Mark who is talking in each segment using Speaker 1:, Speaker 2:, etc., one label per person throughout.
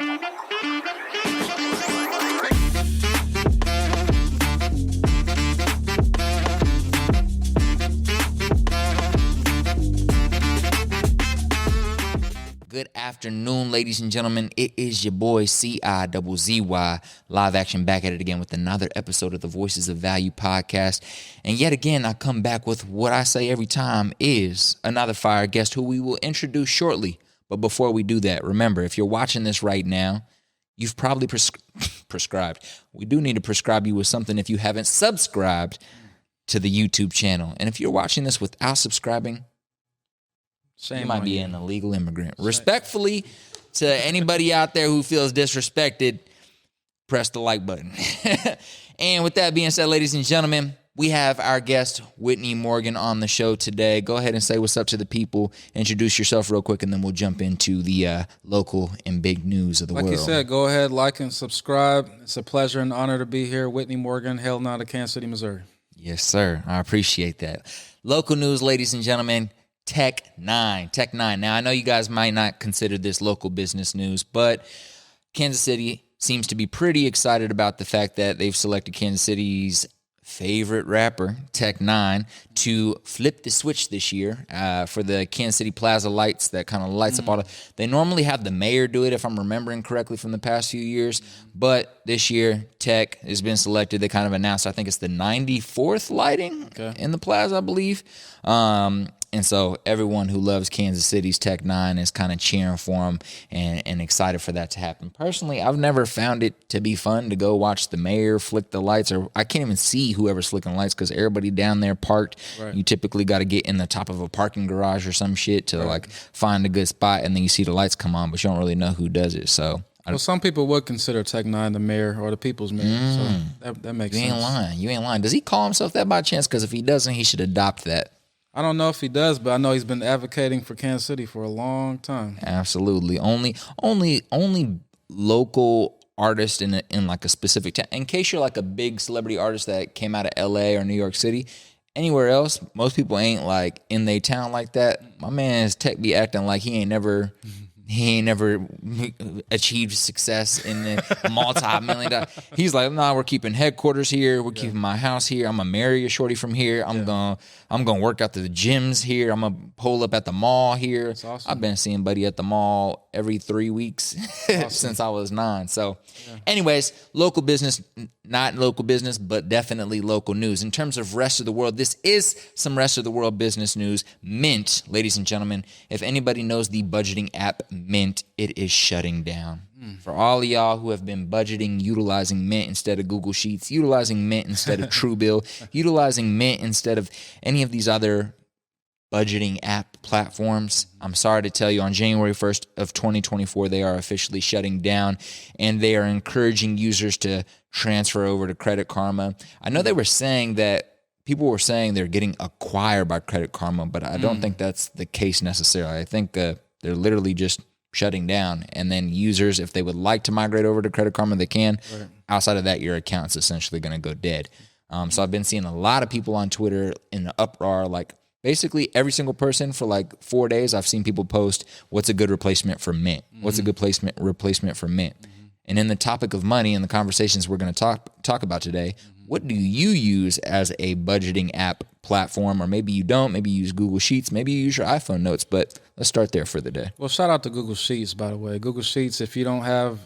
Speaker 1: Good afternoon, ladies and gentlemen. It is your boy CIZZY, live action back at it again with another episode of the Voices of Value podcast. And yet again, I come back with what I say every time is another fire guest who we will introduce shortly. But before we do that, remember, if you're watching this right now, you've probably prescribed. We do need to prescribe you with something if you haven't subscribed to the YouTube channel. And if you're watching this without subscribing, you might be an illegal immigrant. Respectfully, to anybody out there who feels disrespected, press the like button. And with that being said, ladies and gentlemen, we have our guest, Whitney Morgan, on the show today. Go ahead and say what's up to the people. Introduce yourself real quick, and then we'll jump into the local and big news of the world.
Speaker 2: Like you said, go ahead, like and subscribe. It's a pleasure and honor to be here. Whitney Morgan, hailing out of Kansas City, Missouri.
Speaker 1: Yes, sir. I appreciate that. Local news, ladies and gentlemen. Tech 9. Now, I know you guys might not consider this local business news, but Kansas City seems to be pretty excited about the fact that they've selected Kansas City's favorite rapper, Tech 9, to flip the switch this year for the Kansas City Plaza lights that kind of lights up all the... They normally have the mayor do it, if I'm remembering correctly from the past few years, but this year, Tech has been selected. They kind of announced, I think it's the 94th lighting in the plaza, I believe. And so everyone who loves Kansas City's Tech 9 is kind of cheering for him and excited for that to happen. Personally, I've never found it to be fun to go watch the mayor flick the lights, or I can't even see whoever's flicking the lights because everybody down there parked. Right. You typically got to get in the top of a parking garage or some shit to like find a good spot, and then you see the lights come on, but you don't really know who does it. So,
Speaker 2: well, some people would consider Tech 9 the mayor or the people's mayor, so that makes sense.
Speaker 1: You ain't lying. Does he call himself that by chance? Because if he doesn't, he should adopt that.
Speaker 2: I don't know if he does, but I know he's been advocating for Kansas City for a long time.
Speaker 1: Absolutely. Only local artist in like a specific town. In case you're like a big celebrity artist that came out of LA or New York City, anywhere else, most people ain't like in their town like that. My man's Tech be acting like he ain't never achieved success in the multi-million-dollar. He's like, nah, we're keeping headquarters here. We're keeping my house here. I'm gonna marry a shorty from here. I'm gonna work out the gyms here. I'm gonna pull up at the mall here. That's awesome. I've been seeing Buddy at the mall every 3 weeks since I was 9. So, anyways, local business, not local business, but definitely local news. In terms of rest of the world, this is some rest of the world business news. Mint, ladies and gentlemen, if anybody knows the budgeting app Mint, it is shutting down. For all of y'all who have been budgeting, utilizing Mint instead of Google Sheets, utilizing Mint instead of Truebill, utilizing Mint instead of any of these other budgeting app platforms, I'm sorry to tell you, on January 1st of 2024, they are officially shutting down, and they are encouraging users to transfer over to Credit Karma. I know they were saying that people were saying they're getting acquired by Credit Karma, but I don't think that's the case necessarily. I think they're literally just shutting down, and then users, if they would like to migrate over to Credit Karma, they can. Right. Outside of that, your account's essentially going to go dead. So I've been seeing a lot of people on Twitter in the uproar, like basically every single person for like 4 days, I've seen people post, what's a good replacement for Mint? What's a good replacement for Mint? And in the topic of money and the conversations we're going to talk about today, what do you use as a budgeting app platform? Or maybe you don't. Maybe you use Google Sheets. Maybe you use your iPhone notes. But let's start there for the day.
Speaker 2: Well, shout out to Google Sheets, by the way. Google Sheets, if you don't have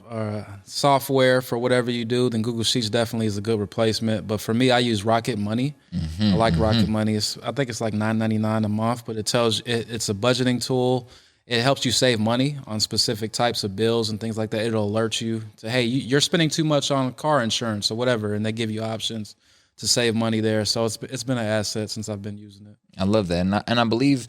Speaker 2: software for whatever you do, then Google Sheets definitely is a good replacement. But for me, I use Rocket Money. I like Rocket Money. I think it's like $9.99 a month, but it's a budgeting tool. It helps you save money on specific types of bills and things like that. It'll alert you to, hey, you're spending too much on car insurance or whatever, and they give you options to save money there. So it's been an asset since I've been using it.
Speaker 1: I love that, and I believe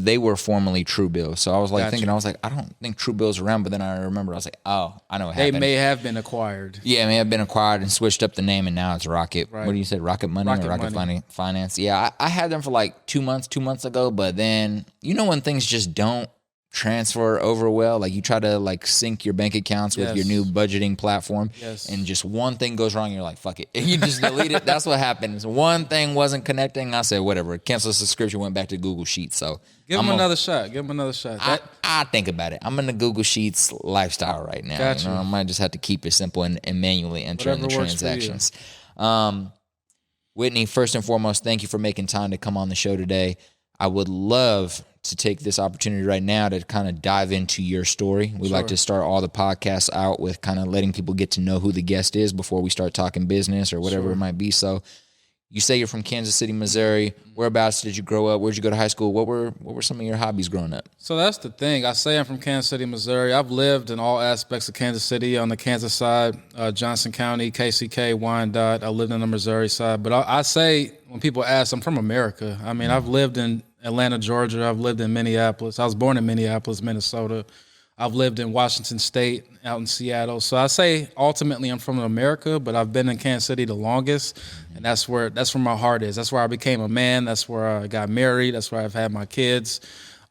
Speaker 1: they were formerly Truebill. So I was like thinking, I was like, I don't think Truebill's around. But then I remember, I was like, oh, I know what happened.
Speaker 2: They may have been acquired.
Speaker 1: Yeah, may have been acquired and switched up the name, and now it's Rocket. Right. What do you say, Rocket Money or Rocket Finance? Yeah, I had them for like 2 months ago. But then, you know, when things just don't transfer over well? Like you try to like sync your bank accounts with your new budgeting platform, and just one thing goes wrong, you're like, fuck it. You just delete it. That's what happened. One thing wasn't connecting. I said, whatever, cancel the subscription, went back to Google Sheets. So
Speaker 2: give them another shot. Give them another shot.
Speaker 1: I think about it. I'm in the Google Sheets lifestyle right now.
Speaker 2: Gotcha.
Speaker 1: I might just have to keep it simple and manually enter in the transactions. Whitney, first and foremost, thank you for making time to come on the show today. I would love to take this opportunity right now to kind of dive into your story. We like to start all the podcasts out with kind of letting people get to know who the guest is before we start talking business or whatever it might be. So you say you're from Kansas City, Missouri. Whereabouts did you grow up? Where'd you go to high school? What were some of your hobbies growing up?
Speaker 2: So that's the thing. I say I'm from Kansas City, Missouri. I've lived in all aspects of Kansas City. On the Kansas side, Johnson County, KCK, Wyandotte. I lived on the Missouri side. But I say when people ask, I'm from America. I mean, I've lived in Atlanta, Georgia. I've lived in Minneapolis. I was born in Minneapolis, Minnesota. I've lived in Washington State, out in Seattle. So I say ultimately I'm from America, but I've been in Kansas City the longest, and that's where my heart is. That's where I became a man. That's where I got married. That's where I've had my kids.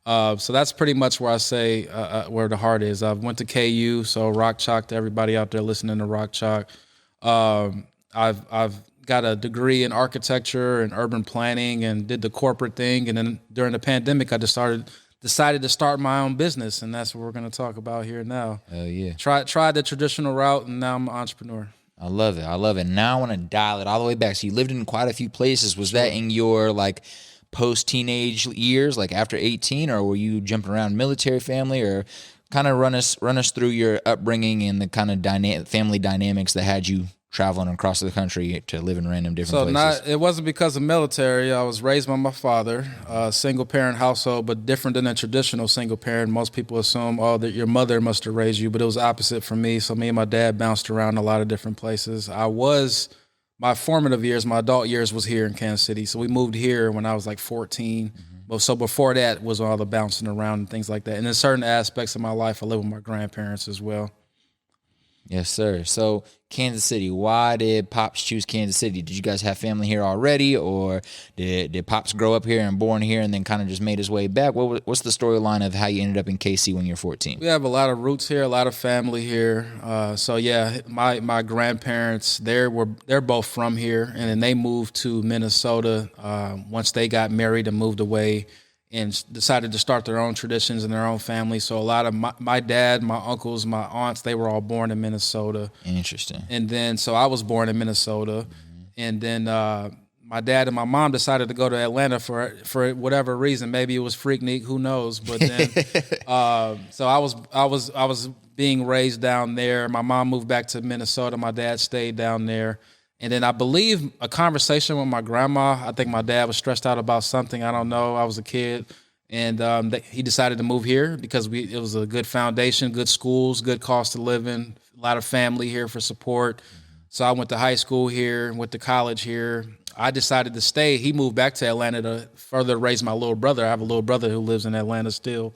Speaker 2: So that's pretty much where I say where the heart is. I went to KU, so Rock Chalk to everybody out there listening to Rock Chalk. I've got a degree in architecture and urban planning and did the corporate thing. And then during the pandemic, I decided to start my own business, and that's what we're going to talk about here now.
Speaker 1: Hell yeah.
Speaker 2: Tried the traditional route, and now I'm an entrepreneur.
Speaker 1: I love it. Now I want to dial it all the way back. So you lived in quite a few places. Was that in your like post-teenage years, like after 18, or were you jumping around military family, or kind of run us through your upbringing and the kind of family dynamics that had you traveling across the country to live in random different places?
Speaker 2: It wasn't because of military. I was raised by my father, single parent household, but different than a traditional single parent. Most people assume, that your mother must have raised you, but it was opposite for me. So me and my dad bounced around a lot of different places. My formative years, my adult years was here in Kansas City. So we moved here when I was like 14. But so before that was all the bouncing around and things like that. And in certain aspects of my life, I lived with my grandparents as well.
Speaker 1: Yes, sir. So Kansas City, why did Pops choose Kansas City? Did you guys have family here already, or did Pops grow up here and born here and then kind of just made his way back? What's the storyline of how you ended up in KC when you're 14?
Speaker 2: We have a lot of roots here, a lot of family here. So yeah, my grandparents, they're both from here, and then they moved to Minnesota once they got married and moved away, and decided to start their own traditions and their own family. So a lot of my dad, my uncles, my aunts, they were all born in Minnesota.
Speaker 1: Interesting.
Speaker 2: And then, so I was born in Minnesota. And then my dad and my mom decided to go to Atlanta for whatever reason. Maybe it was Freaknik, who knows? But then, so I was being raised down there. My mom moved back to Minnesota. My dad stayed down there. And then I believe a conversation with my grandma. I think my dad was stressed out about something. I don't know. I was a kid. And he decided to move here because it was a good foundation, good schools, good cost of living, a lot of family here for support. So I went to high school here, went to college here. I decided to stay. He moved back to Atlanta to further raise my little brother. I have a little brother who lives in Atlanta still.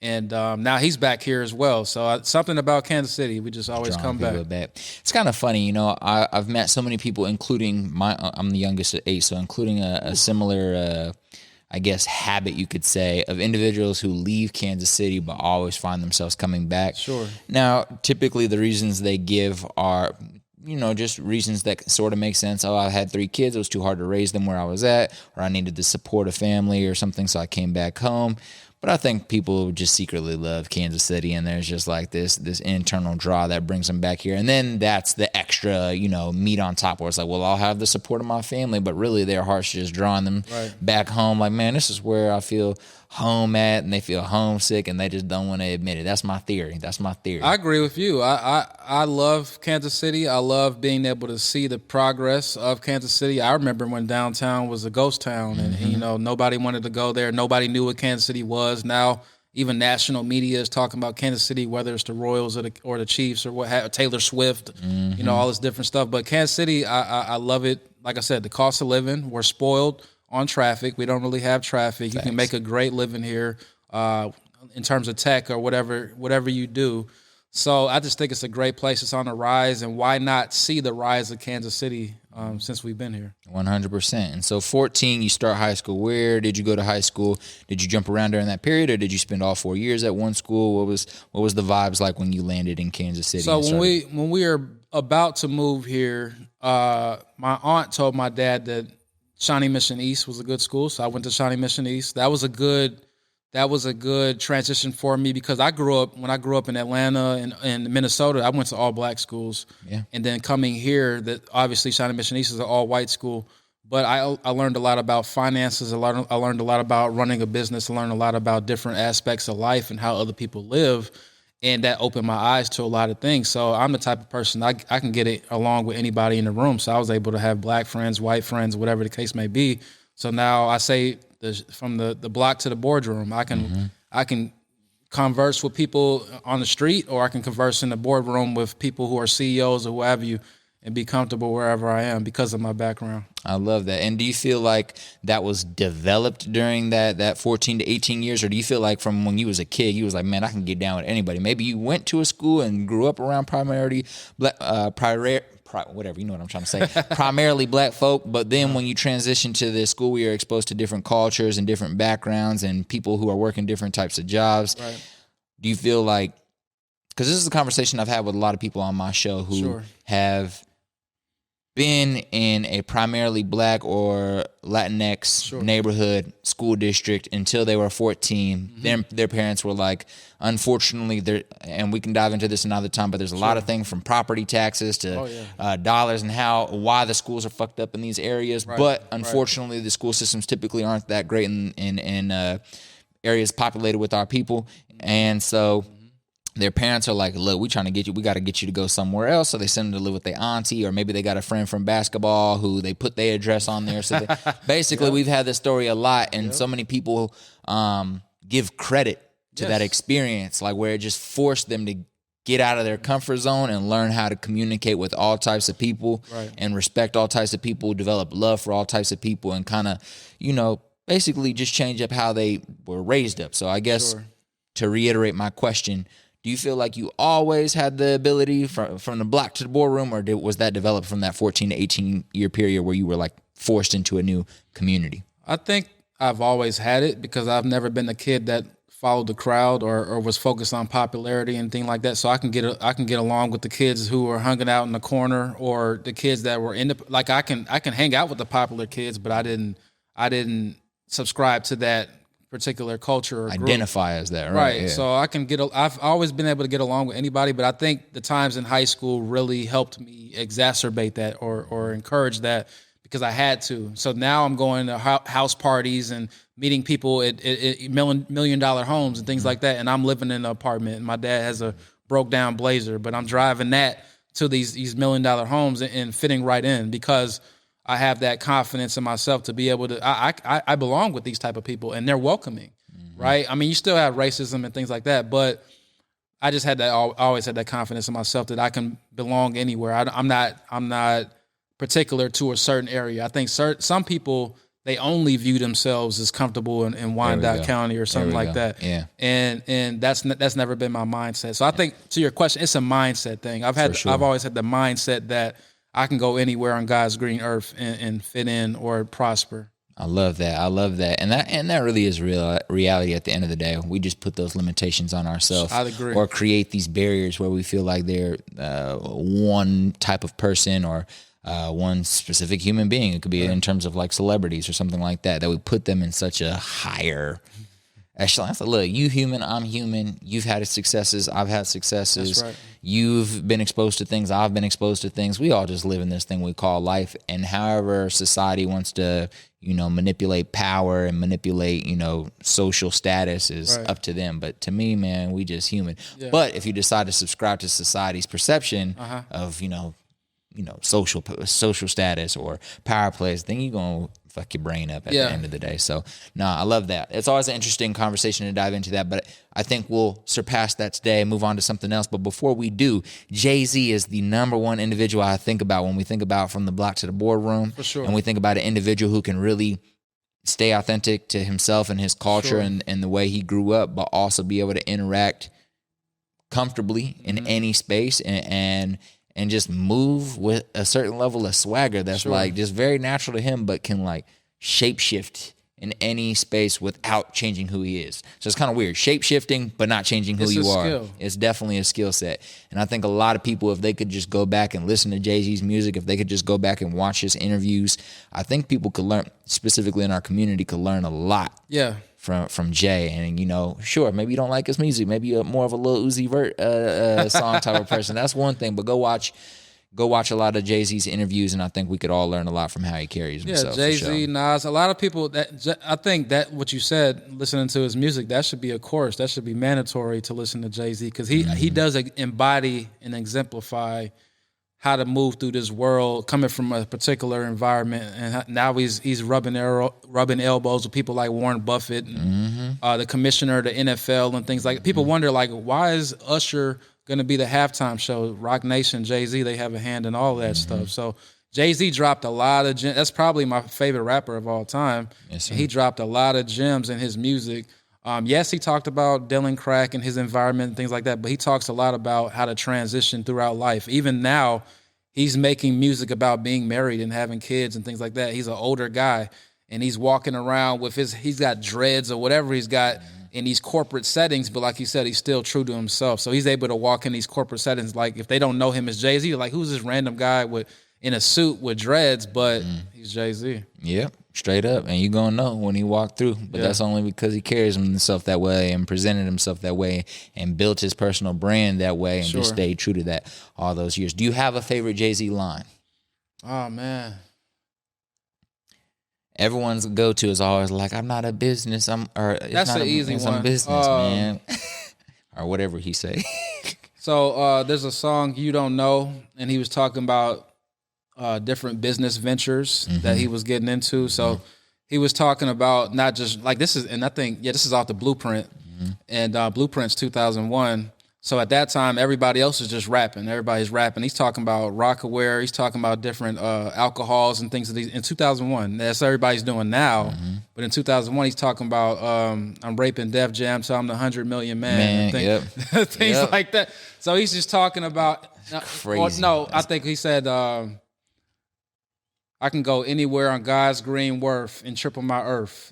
Speaker 2: And now he's back here as well. So something about Kansas City, we just always come back.
Speaker 1: It's kind of funny, I've met so many people, including I'm the youngest at 8, so including a similar, I guess, habit, you could say, of individuals who leave Kansas City but always find themselves coming back.
Speaker 2: Sure.
Speaker 1: Now, typically the reasons they give are, just reasons that sort of make sense. I had 3 kids. It was too hard to raise them where I was at, or I needed to support a family or something, so I came back home. But I think people just secretly love Kansas City, and there's just like this internal draw that brings them back here. And then that's the extra, meat on top, where it's like, well, I'll have the support of my family, but really their heart's just drawing them back home. Like, man, this is where I feel home at, and they feel homesick, and they just don't want to admit it. That's my theory. I
Speaker 2: agree with you. I love Kansas City. I love being able to see the progress of Kansas City. I remember when downtown was a ghost town, and nobody wanted to go there. Nobody knew what Kansas City was. Now even national media is talking about Kansas City, whether it's the Royals or the Chiefs or Taylor Swift, all this different stuff. But Kansas City, I love it. Like I said, the cost of living, we're spoiled on traffic. We don't really have traffic. Thanks. You can make a great living here in terms of tech or whatever you do. So I just think it's a great place. It's on the rise, and why not see the rise of Kansas City since we've been here?
Speaker 1: 100%. And so 14, you start high school. Where did you go to high school? Did you jump around during that period, or did you spend all 4 years at one school? What was the vibes like when you landed in Kansas City?
Speaker 2: So when we were about to move here, my aunt told my dad that Shawnee Mission East was a good school, so I went to Shawnee Mission East. That was a good transition for me because when I grew up in Atlanta and Minnesota, I went to all black schools.
Speaker 1: Yeah.
Speaker 2: And then coming here, that obviously Shawnee Mission East is an all white school. But I learned a lot about finances. I learned a lot about running a business. I learned a lot about different aspects of life and how other people live. And that opened my eyes to a lot of things. So I'm the type of person, I can get it along with anybody in the room. So I was able to have black friends, white friends, whatever the case may be. So now I say from the block to the boardroom, I can converse with people on the street, or I can converse in the boardroom with people who are CEOs or who have you, and be comfortable wherever I am because of my background.
Speaker 1: I love that. And do you feel like that was developed during that 14 to 18 years, or do you feel like from when you was a kid, you was like, man, I can get down with anybody? Maybe you went to a school and grew up around primarily black, whatever, you know what I'm trying to say, primarily black folk, but then when you transition to this school where you're exposed to different cultures and different backgrounds and people who are working different types of jobs,
Speaker 2: right.
Speaker 1: Do you feel like, because this is a conversation I've had with a lot of people on my show who
Speaker 2: Sure.
Speaker 1: have been in a primarily black or Latinx
Speaker 2: Sure.
Speaker 1: neighborhood school district until they were 14.
Speaker 2: Mm-hmm.
Speaker 1: Their parents were like, unfortunately, and we can dive into this another time, but there's a lot of things from property taxes to dollars and why the schools are fucked up in these areas.
Speaker 2: Right.
Speaker 1: But unfortunately, the school systems typically aren't that great in areas populated with our people. And so their parents are like, look, we got to get you to go somewhere else. So they send them to live with their auntie, or maybe they got a friend from basketball who they put their address on there. So basically, we've had this story a lot, and so many people give credit to that experience, like where it just forced them to get out of their comfort zone and learn how to communicate with all types of people and respect all types of people, develop love for all types of people, and kind of, basically just change up how they were raised up. So I guess to reiterate my question, do you feel like you always had the ability from the block to the boardroom, or was that developed from that 14 to 18 year period where you were like forced into a new community?
Speaker 2: I think I've always had it because I've never been the kid that followed the crowd or was focused on popularity and things like that. So I can get along with the kids who are hanging out in the corner, or the kids that were I can hang out with the popular kids, but I didn't subscribe to that particular culture or group.
Speaker 1: Identify as that, right?
Speaker 2: Right.
Speaker 1: Yeah.
Speaker 2: So I've always been able to get along with anybody, but I think the times in high school really helped me exacerbate that or encourage that, because I had to. So now I'm going to house parties and meeting people at $1 million homes and things like that, and I'm living in an apartment, and my dad has a broke down Blazer, but I'm driving that to these $1 million homes and fitting right in because I have that confidence in myself to be able to, I belong with these type of people, and they're welcoming, right? I mean, you still have racism and things like that, but I just had that, I always had that confidence in myself that I can belong anywhere. I'm not particular to a certain area. I think some people, they only view themselves as comfortable in Wyandotte County or something like that.
Speaker 1: Yeah.
Speaker 2: And that's never been my mindset. So I think, to your question, it's a mindset thing. I've always had the mindset that I can go anywhere on God's green earth and fit in or prosper.
Speaker 1: I love that. And that really is reality at the end of the day. We just put those limitations on ourselves.
Speaker 2: I'd agree.
Speaker 1: Or create these barriers where we feel like they're one type of person or one specific human being. It could be in terms of like celebrities or something like that we put them in such a higher echelon. I said, look, you human, I'm human. You've had successes, I've had successes.
Speaker 2: That's right.
Speaker 1: You've been exposed to things, I've been exposed to things. We all just live in this thing we call life. And however society wants to, manipulate power and manipulate, social status is up to them. But to me, man, we just human. Yeah. But if you decide to subscribe to society's perception of, social status or power plays, then you're going to fuck your brain up at the end of the day. So, I love that. It's always an interesting conversation to dive into that, but I think we'll surpass that today and move on to something else. But before we do, Jay-Z is the number one individual I think about when we think about from the block to the boardroom.
Speaker 2: For sure.
Speaker 1: And we think about an individual who can really stay authentic to himself and his culture and the way he grew up, but also be able to interact comfortably in any space and just move with a certain level of swagger that's like just very natural to him, but can like shapeshift in any space without changing who he is. So it's kind of weird. Shape-shifting, but not changing who you are. Skill. It's definitely a skill set. And I think a lot of people, if they could just go back and listen to Jay-Z's music, if they could just go back and watch his interviews, I think people could learn, specifically in our community, could learn a lot.
Speaker 2: Yeah.
Speaker 1: From Jay. And, you know, sure, maybe you don't like his music. Maybe you're more of a Lil Uzi Vert song type of person. That's one thing. But go watch a lot of Jay-Z's interviews, and I think we could all learn a lot from how he carries himself.
Speaker 2: Yeah, Jay-Z, Nas, a lot of people, I think that what you said, listening to his music, that should be a course. That should be mandatory to listen to Jay-Z, because he does embody and exemplify how to move through this world, coming from a particular environment, and now he's rubbing elbows with people like Warren Buffett, and, the commissioner of the NFL, and things like. People wonder, like, why is Usher going to be the halftime show? Rock Nation, Jay-Z, they have a hand in all that stuff. So Jay-Z dropped a lot of gems. That's probably my favorite rapper of all time. Yes, he dropped a lot of gems in his music. Yes, he talked about dealing crack and his environment and things like that, but he talks a lot about how to transition throughout life. Even now, he's making music about being married and having kids and things like that. He's an older guy, and he's walking around with he's got dreads or whatever he's got in these corporate settings, but like you said, he's still true to himself. So he's able to walk in these corporate settings. Like, if they don't know him as Jay-Z, like, who's this random guy in a suit with dreads, but he's Jay-Z.
Speaker 1: Yep, straight up. And you're going to know when he walked through. But that's only because he carries himself that way and presented himself that way and built his personal brand that way and just stayed true to that all those years. Do you have a favorite Jay-Z line?
Speaker 2: Oh, man.
Speaker 1: Everyone's go-to is always like, I'm not a business.
Speaker 2: That's an easy one.
Speaker 1: I'm business, man. Or whatever he say.
Speaker 2: So there's a song, You Don't Know, and he was talking about different business ventures that he was getting into. So he was talking about not just like this is off the Blueprint, and Blueprint's 2001. So at that time, everybody else is just rapping. Everybody's rapping. He's talking about Rockaware. He's talking about different alcohols and things. In 2001, that's what everybody's doing now. But in 2001, he's talking about I'm raping Def Jam, so I'm the 100 million man. Things like that. So he's just talking about crazy. I think he said I can go anywhere on God's green earth and triple my worth.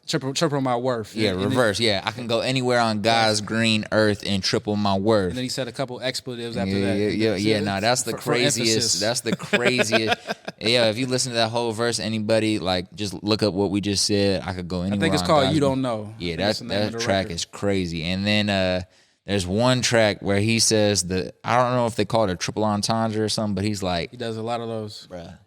Speaker 1: Yeah, reverse. I can go anywhere on God's green earth and triple my worth.
Speaker 2: And then he said a couple expletives after that.
Speaker 1: No, that's the craziest. That's the craziest. If you listen to that whole verse, anybody, like, just look up what we just said. I could go anywhere.
Speaker 2: I think it's called You Don't Know.
Speaker 1: Yeah, that track is crazy. And then there's one track where he says I don't know if they call it a triple entendre or something, but he's like,
Speaker 2: he does a lot of those.
Speaker 1: Bruh.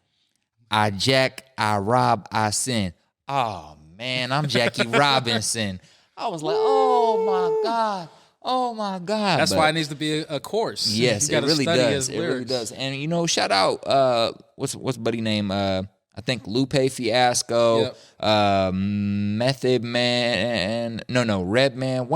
Speaker 1: I jack, I rob, I sin. Oh, man, I'm Jackie Robinson. I was like, oh, my God.
Speaker 2: That's why it needs to be a course.
Speaker 1: Yes, it really does. It really does. And, you know, shout out, what's buddy name? I think Lupe Fiasco, Method Man, Redman,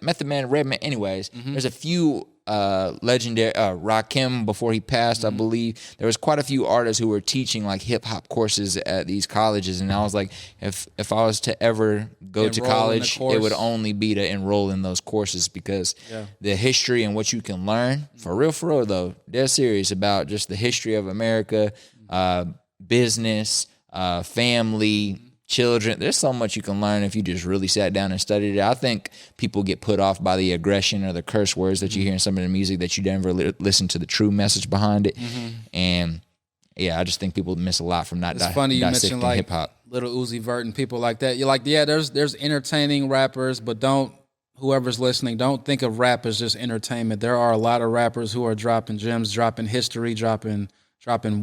Speaker 1: Method Man, Redman. Anyways, there's a few legendary Rakim before he passed, I believe. There was quite a few artists who were teaching like hip hop courses at these colleges, and I was like, if I was to ever go to college, it would only be to enroll in those courses, because the history and what you can learn, for real though, they're serious about just the history of America, business, family, children. There's so much you can learn if you just really sat down and studied it. I think people get put off by the aggression or the curse words that you hear in some of the music, that you never listen to the true message behind it. And I just think people miss a lot from not. It's funny you mentioned like hip-hop.
Speaker 2: Little Uzi Vert and people like that. You're like, there's entertaining rappers, but whoever's listening, don't think of rap as just entertainment. There are a lot of rappers who are dropping gems, dropping history, dropping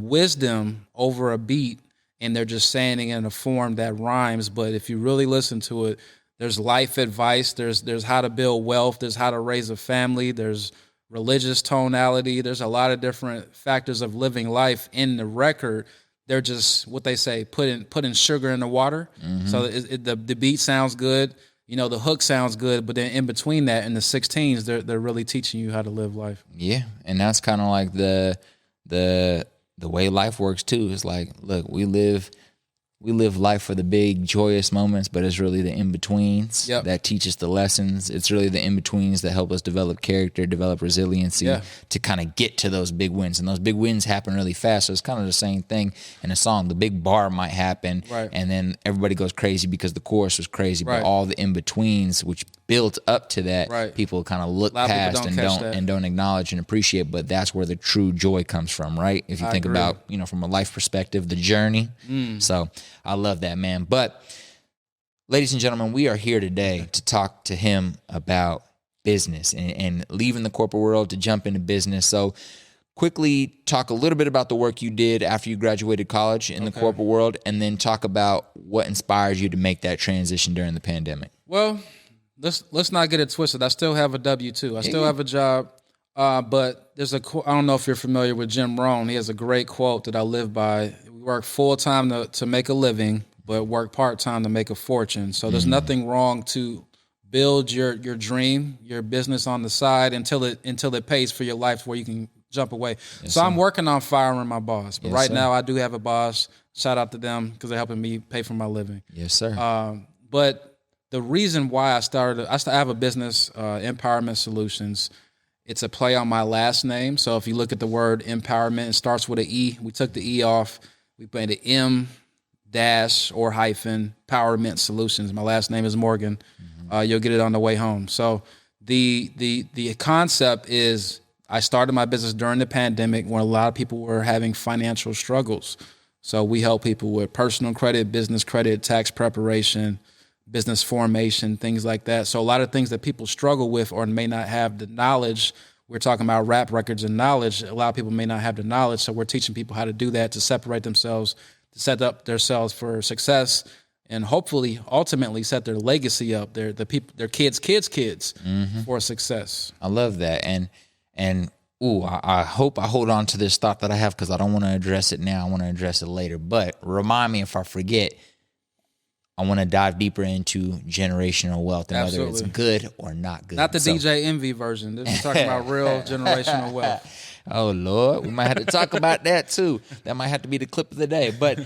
Speaker 2: wisdom over a beat, and they're just saying it in a form that rhymes. But if you really listen to it, there's life advice, there's how to build wealth, there's how to raise a family, there's religious tonality, there's a lot of different factors of living life in the record. They're just, what they say, putting sugar in the water. So the beat sounds good, you know, the hook sounds good, but then in between that, in the 16s, they're really teaching you how to live life.
Speaker 1: Yeah, and that's kind of like the way life works too. It's like, look, we live we live life for the big joyous moments, but it's really the in-betweens that teach us the lessons. It's really the in-betweens that help us develop character, develop resiliency to kind of get to those big wins. And those big wins happen really fast. So it's kind of the same thing in a song. The big bar might happen, and then everybody goes crazy because the chorus was crazy. But all the in-betweens, which built up to that, people kind of look past and don't acknowledge and appreciate. But that's where the true joy comes from, right? If you think about, from a life perspective, the journey. So I love that, man. But ladies and gentlemen, we are here today to talk to him about business and leaving the corporate world to jump into business. So quickly talk a little bit about the work you did after you graduated college in the corporate world, and then talk about what inspired you to make that transition during the pandemic.
Speaker 2: Well, let's not get it twisted. I still have a W-2. I still have a job. But there's I don't know if you're familiar with Jim Rohn. He has a great quote that I live by. We work full-time to make a living, but work part-time to make a fortune. So there's nothing wrong to build your dream, your business on the side until it pays for your life where you can jump away. So I'm working on firing my boss. But right now I do have a boss. Shout out to them because they're helping me pay for my living.
Speaker 1: Yes, sir.
Speaker 2: But the reason why I have a business, Empowerment Solutions. It's a play on my last name. So if you look at the word empowerment, it starts with an E. We took the E off. We made an M dash or hyphen Empowerment Solutions. My last name is Morgan. You'll get it on the way home. So the concept is I started my business during the pandemic when a lot of people were having financial struggles. So we help people with personal credit, business credit, tax preparation, business formation, things like that. So a lot of things that people struggle with or may not have the knowledge. We're talking about rap records and knowledge. A lot of people may not have the knowledge. So we're teaching people how to do that, to separate themselves, to set up themselves for success, and hopefully ultimately set their legacy up, their kids for success.
Speaker 1: I love that. And I hope I hold on to this thought that I have, because I don't want to address it now. I want to address it later. But remind me if I forget. I want to dive deeper into generational wealth and whether it's good or not good.
Speaker 2: Not the DJ Envy version. This is talking about real generational wealth.
Speaker 1: Oh, Lord. We might have to talk about that, too. That might have to be the clip of the day. But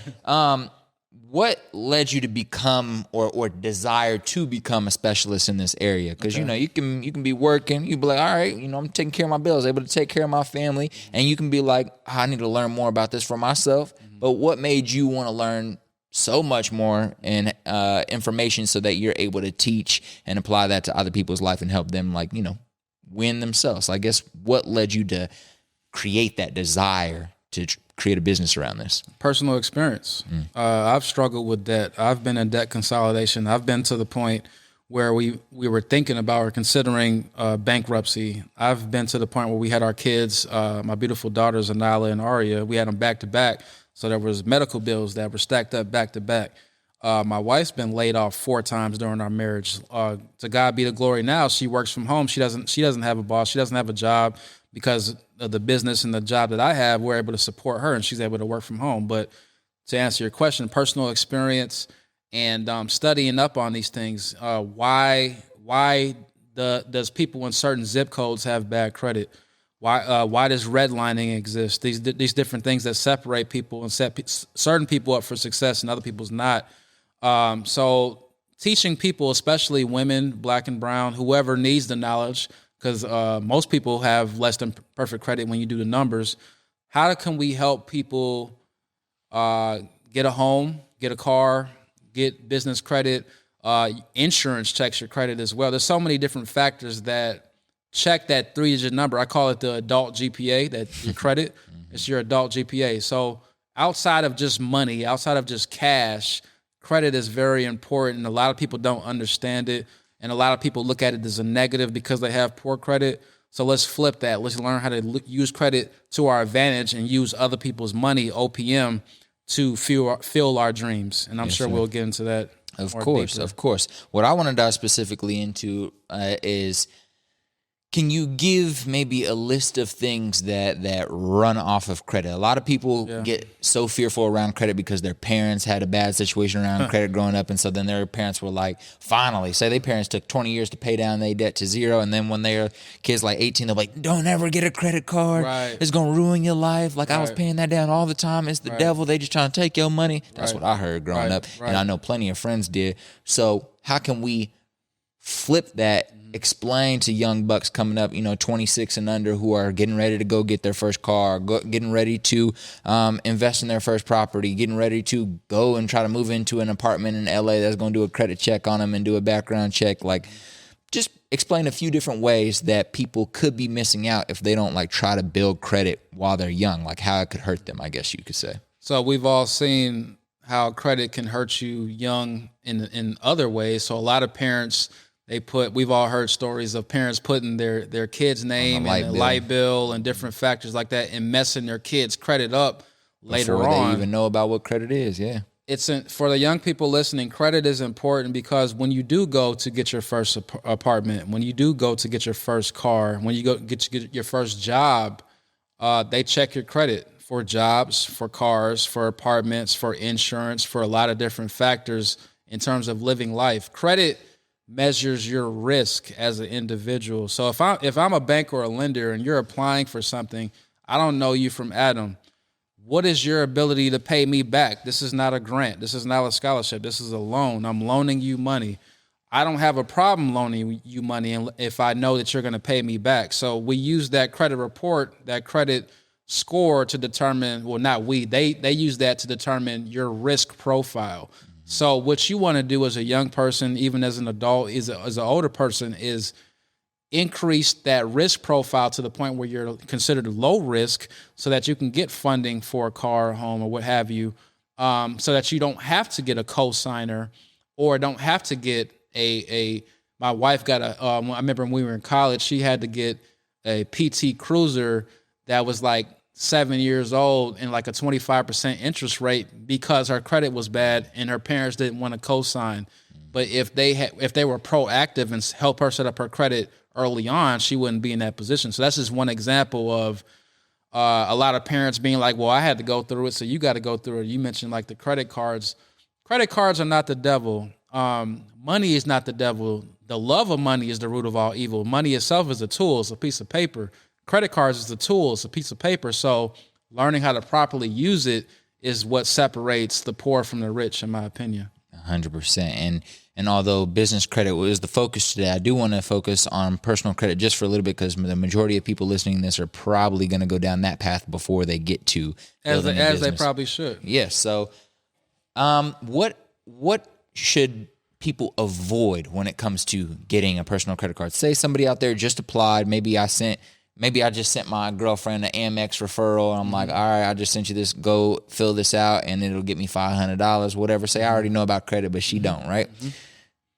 Speaker 1: what led you to become or desire to become a specialist in this area? Because, you can be working. You be like, all right, I'm taking care of my bills, able to take care of my family. And you can be like, I need to learn more about this for myself. But what made you want to learn so much more and information so that you're able to teach and apply that to other people's life and help them, win themselves? I guess what led you to create that desire to create a business around this?
Speaker 2: Personal experience. I've struggled with debt. I've been in debt consolidation. I've been to the point where we were thinking about or considering bankruptcy. I've been to the point where we had our kids, my beautiful daughters, Anila and Aria, we had them back to back. So there was medical bills that were stacked up back to back. My wife's been laid off 4 times during our marriage. To God be the glory. Now she works from home. She doesn't have a boss. She doesn't have a job because of the business and the job that I have. We're able to support her, and she's able to work from home. But to answer your question, personal experience and studying up on these things. Why does people in certain zip codes have bad credit? Why does redlining exist? These different things that separate people and set certain people up for success and other people's not. So teaching people, especially women, black and brown, whoever needs the knowledge, because most people have less than perfect credit when you do the numbers. How can we help people get a home, get a car, get business credit? Insurance checks your credit as well. There's so many different factors that check that 3-digit number. I call it the adult GPA, that your credit. It's your adult GPA. So outside of just money, outside of just cash, credit is very important. And a lot of people don't understand it. And a lot of people look at it as a negative because they have poor credit. So let's flip that. Let's learn how to use credit to our advantage and use other people's money, OPM, to fuel our dreams. And I'm sure we'll get into that.
Speaker 1: Of course. What I want to dive specifically into is Can you give maybe a list of things that run off of credit? A lot of people get so fearful around credit because their parents had a bad situation around credit growing up, and so then their parents were like, finally, say their parents took 20 years to pay down their debt to zero, and then when their kids like 18, they're like, don't ever get a credit card.
Speaker 2: Right.
Speaker 1: It's going to ruin your life. Like I was paying that down all the time. It's the devil. They just trying to take your money. That's what I heard growing up, and I know plenty of friends did. So how can we flip that, explain to young bucks coming up, 26 and under, who are getting ready to go get their first car, getting ready to invest in their first property, getting ready to go and try to move into an apartment in LA that's going to do a credit check on them and do a background check. Like, just explain a few different ways that people could be missing out if they don't like try to build credit while they're young, like how it could hurt them, I guess you could say.
Speaker 2: So we've all seen how credit can hurt you young in other ways. So a lot of parents, we've all heard stories of parents putting their kid's name and light bill and different factors like that and messing their kids' credit up later on.
Speaker 1: Before they even know about what credit is,
Speaker 2: For the young people listening, credit is important because when you do go to get your first apartment, when you do go to get your first car, when you go get your first job, they check your credit for jobs, for cars, for apartments, for insurance, for a lot of different factors in terms of living life. Credit measures your risk as an individual. So if I'm a bank or a lender and you're applying for something, I don't know you from Adam. What is your ability to pay me back? This is not a grant. This is not a scholarship. This is a loan. I'm loaning you money. I don't have a problem loaning you money if I know that you're going to pay me back. So we use that credit report, that credit score to determine, well, not we, they use that to determine your risk profile. So what you want to do as a young person, even as an adult, as an older person, is increase that risk profile to the point where you're considered low risk so that you can get funding for a car, a home, or what have you, so that you don't have to get a cosigner or don't have to get my wife got I remember when we were in college, she had to get a PT Cruiser that was like 7 years old and like a 25% interest rate because her credit was bad and her parents didn't want to co-sign. But if they were proactive and help her set up her credit early on, she wouldn't be in that position. So that's just one example of a lot of parents being like, well, I had to go through it, so you got to go through it. You mentioned like the credit cards. Credit cards are not the devil. Money is not the devil. The love of money is the root of all evil. Money itself is a tool. It's a piece of paper. Credit cards is the tool. It's a piece of paper. So learning how to properly use it is what separates the poor from the rich, in my opinion.
Speaker 1: 100%. And although business credit was the focus today, I do want to focus on personal credit just for a little bit because the majority of people listening to this are probably going to go down that path before they get to building a business.
Speaker 2: As they probably should.
Speaker 1: Yes. So what should people avoid when it comes to getting a personal credit card? Say somebody out there just applied. Maybe I just sent my girlfriend an Amex referral. And I'm like, all right, I just sent you this. Go fill this out, and it'll get me $500, whatever. Say I already know about credit, but she don't, right?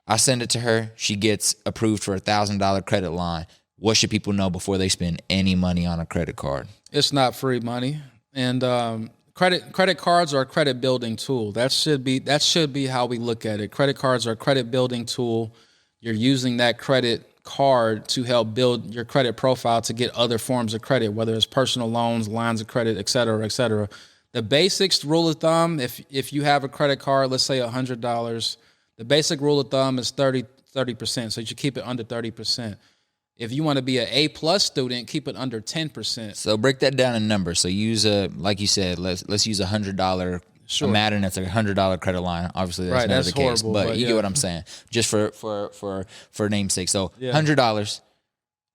Speaker 1: I send it to her. She gets approved for a $1,000 credit line. What should people know before they spend any money on a credit card?
Speaker 2: It's not free money, and credit cards are a credit building tool. That should be how we look at it. Credit cards are a credit building tool. You're using that credit card to help build your credit profile to get other forms of credit, whether it's personal loans, lines of credit, et cetera, et cetera. The basics rule of thumb, if you have a credit card, let's say $100, the basic rule of thumb is 30%. So you should keep it under 30%. If you want to be an A+ student, keep it under 10%.
Speaker 1: So break that down in numbers. So use like you said, let's use $100. Sure. Imagine that's a $100 credit line. Obviously, that's never the case, but you get what I'm saying. Just for namesake. So $100.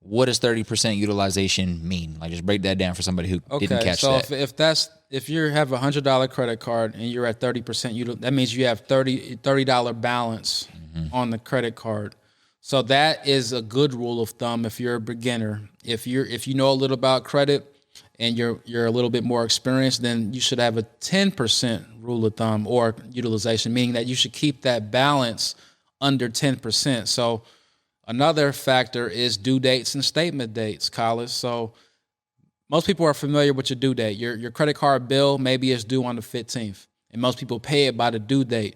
Speaker 1: What does 30% utilization mean? Like, just break that down for somebody who didn't catch that.
Speaker 2: So if you have a $100 credit card and you're at 30%, that means you have $30 balance on the credit card. So that is a good rule of thumb if you're a beginner. If you know a little about credit and you're a little bit more experienced, then you should have a 10% rule of thumb or utilization, meaning that you should keep that balance under 10%. So another factor is due dates and statement dates, Collis. So most people are familiar with your due date. Your credit card bill maybe is due on the 15th, and most people pay it by the due date.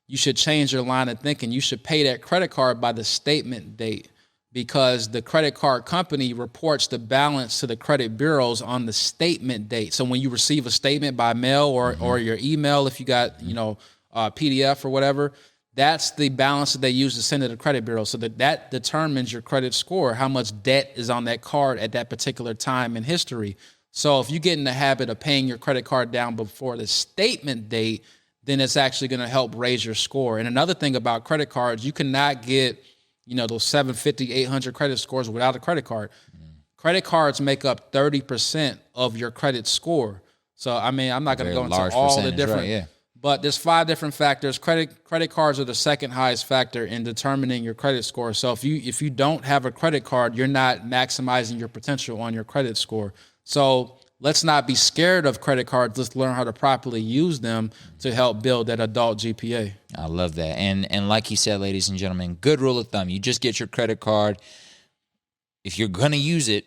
Speaker 2: You should change your line of thinking. You should pay that credit card by the statement date, because the credit card company reports the balance to the credit bureaus on the statement date. So when you receive a statement by mail or your email, if you got, PDF or whatever, that's the balance that they use to send to the credit bureau. So that determines your credit score, how much debt is on that card at that particular time in history. So if you get in the habit of paying your credit card down before the statement date, then it's actually going to help raise your score. And another thing about credit cards, you cannot get, those 750, 800 credit scores without a credit card. Credit cards make up 30% of your credit score. So, I'm not going to go into all the different,
Speaker 1: right, yeah.
Speaker 2: But there's 5 different factors. Credit cards are the second highest factor in determining your credit score. So if you don't have a credit card, you're not maximizing your potential on your credit score. So let's not be scared of credit cards. Let's learn how to properly use them to help build that adult GPA.
Speaker 1: I love that. And like you said, ladies and gentlemen, good rule of thumb. You just get your credit card. If you're going to use it,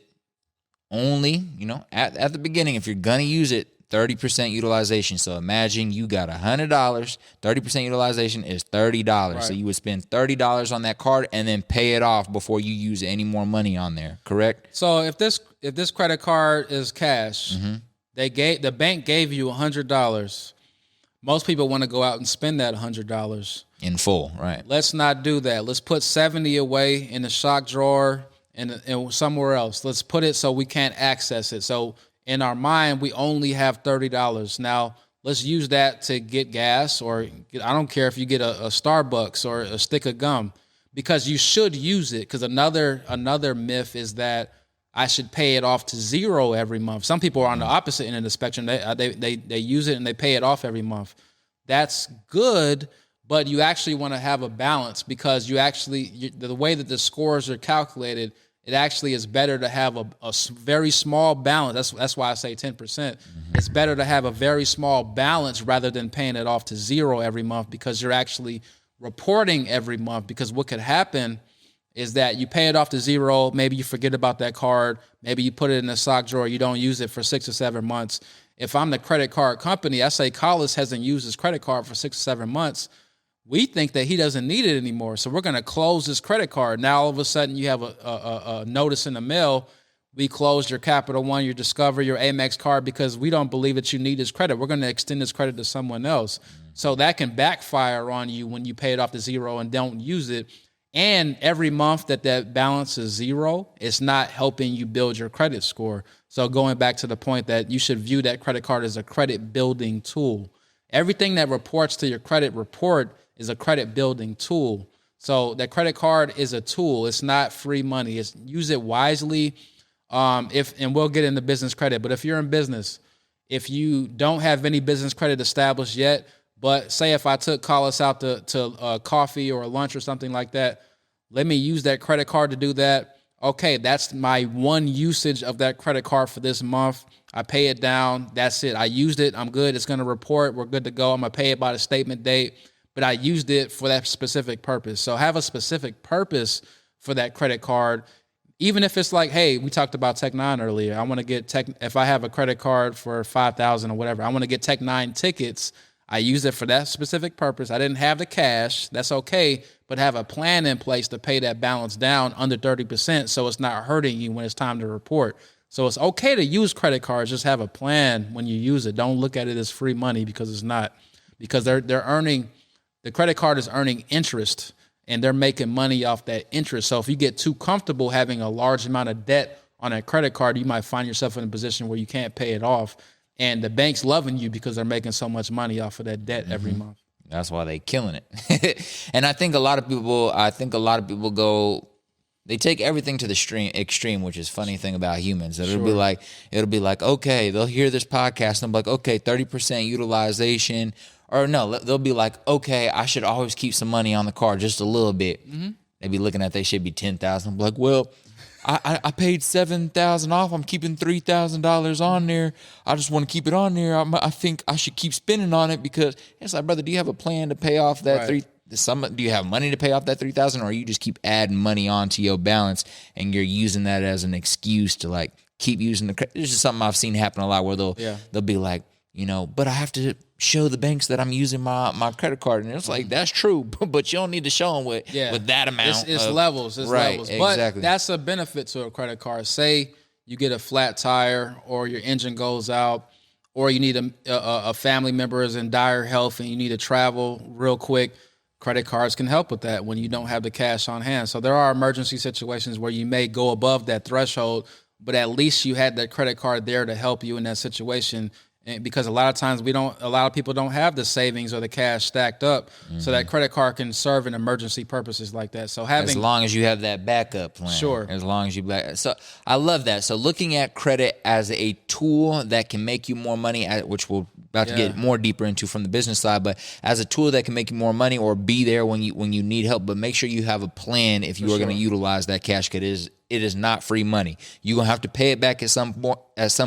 Speaker 1: only, at the beginning, if you're going to use it, 30% utilization. So imagine you got $100, 30% utilization is $30. Right. So you would spend $30 on that card and then pay it off before you use any more money on there, correct?
Speaker 2: So if this credit card is cash, the bank gave you $100. Most people want to go out and spend that $100
Speaker 1: in full, right?
Speaker 2: Let's not do that. Let's put 70 away in the sock drawer and somewhere else. Let's put it so we can't access it. So in our mind, we only have $30. Now, let's use that to get gas, or I don't care if you get a Starbucks or a stick of gum, because you should use it. Because another myth is that I should pay it off to zero every month. Some people are on the opposite end of the spectrum. They use it and they pay it off every month. That's good, but you actually want to have a balance, because the way that the scores are calculated, it actually is better to have a very small balance. That's why I say 10%. It's better to have a very small balance rather than paying it off to zero every month, because you're actually reporting every month. Because what could happen is that you pay it off to zero, maybe you forget about that card, maybe you put it in a sock drawer, you don't use it for 6 or 7 months. If I'm the credit card company, I say Collis hasn't used his credit card for 6 or 7 months. We think that he doesn't need it anymore, so we're going to close his credit card. Now, all of a sudden, you have a notice in the mail. We closed your Capital One, your Discover, your Amex card because we don't believe that you need his credit. We're going to extend his credit to someone else. So that can backfire on you when you pay it off to zero and don't use it. And every month that balance is zero, it's not helping you build your credit score. So going back to the point that you should view that credit card as a credit building tool. Everything that reports to your credit report is a credit building tool. So that credit card is a tool. It's not free money. Use it wisely. And we'll get into business credit, but if you're in business, if you don't have any business credit established yet, but say if I took Collis out to coffee or lunch or something like that, let me use that credit card to do that. Okay, that's my one usage of that credit card for this month. I pay it down. That's it. I used it. I'm good. It's going to report. We're good to go. I'm going to pay it by the statement date, but I used it for that specific purpose. So have a specific purpose for that credit card. Even if it's like, hey, we talked about Tech 9 earlier. I want to get if I have a credit card for $5,000 or whatever, I want to get Tech 9 tickets. I use it for that specific purpose. I didn't have the cash. That's okay, but have a plan in place to pay that balance down under 30% so it's not hurting you when it's time to report. So it's okay to use credit cards. Just have a plan when you use it. Don't look at it as free money, because it's not. Because they're earning, the credit card is earning interest, and they're making money off that interest. So if you get too comfortable having a large amount of debt on a credit card, you might find yourself in a position where you can't pay it off. And the bank's loving you because they're making so much money off of that debt every month.
Speaker 1: That's why they killing it. And I think a lot of people go, they take everything to the extreme, which is funny thing about humans. It'll be like, okay, they'll hear this podcast and they'll be like, okay, 30% utilization. Or no, they'll be like, okay, I should always keep some money on the card, just a little bit. They be looking at they should be $10,000. I'm like, well, I paid $7,000 off. I'm keeping $3,000 on there. I just want to keep it on there. I think I should keep spending on it, because it's like, brother, do you have a plan to pay off that do you have money to pay off that $3,000, or you just keep adding money onto your balance and you're using that as an excuse to like keep using the credit? This is something I've seen happen a lot, where they'll be like, but I have to show the banks that I'm using my credit card. And it's like, that's true, but you don't need to show them with that amount.
Speaker 2: It's levels. It's levels.
Speaker 1: Exactly.
Speaker 2: But that's a benefit to a credit card. Say you get a flat tire or your engine goes out or you need a family member is in dire health and you need to travel real quick. Credit cards can help with that when you don't have the cash on hand. So there are emergency situations where you may go above that threshold, but at least you had that credit card there to help you in that situation. And because a lot of times a lot of people don't have the savings or the cash stacked up, so that credit card can serve in emergency purposes like that. So as
Speaker 1: long as you have that backup plan,
Speaker 2: sure.
Speaker 1: As long as so I love that. So looking at credit as a tool that can make you more money, which we'll about to get more deeper into from the business side, but as a tool that can make you more money or be there when you need help. But make sure you have a plan if you are going to utilize that cash. It is not free money. You're going to have to pay it back at some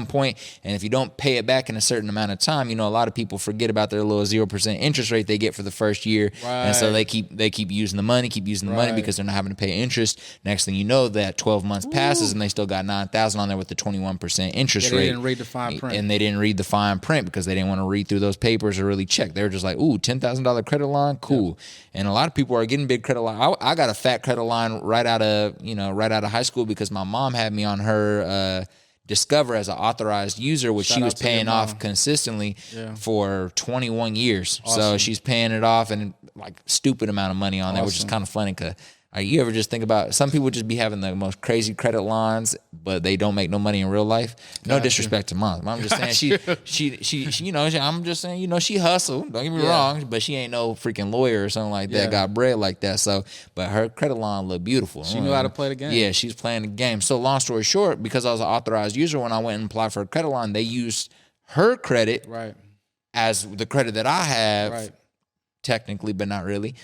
Speaker 1: point. And if you don't pay it back in a certain amount of time, a lot of people forget about their little 0% interest rate they get for the first year.
Speaker 2: Right.
Speaker 1: And so they keep using the money, because they're not having to pay interest. Next thing you know, that 12 months passes and they still got $9,000 on there with the 21% interest rate.
Speaker 2: They didn't read the fine print.
Speaker 1: And they didn't read the fine print because they didn't want to read through those papers or really check. They were just like, ooh, $10,000 credit line, cool. Yeah. And a lot of people are getting big credit line. I got a fat credit line right out of high school because my mom had me on her Discover as an authorized user, which she was paying off consistently for 21 years. Awesome. So she's paying it off and like stupid amount of money on there, which is kind of funny because you ever just think about some people just be having the most crazy credit lines, but they don't make no money in real life. No disrespect to mom. I'm just saying she I'm just saying, she hustled. Don't get me wrong, but she ain't no freaking lawyer or something like that. Got bread like that. So, but her credit line looked beautiful.
Speaker 2: She knew how to play the game.
Speaker 1: Yeah, she's playing the game. So long story short, because I was an authorized user, when I went and applied for a credit line, they used her credit as the credit that I have. Technically, but not really,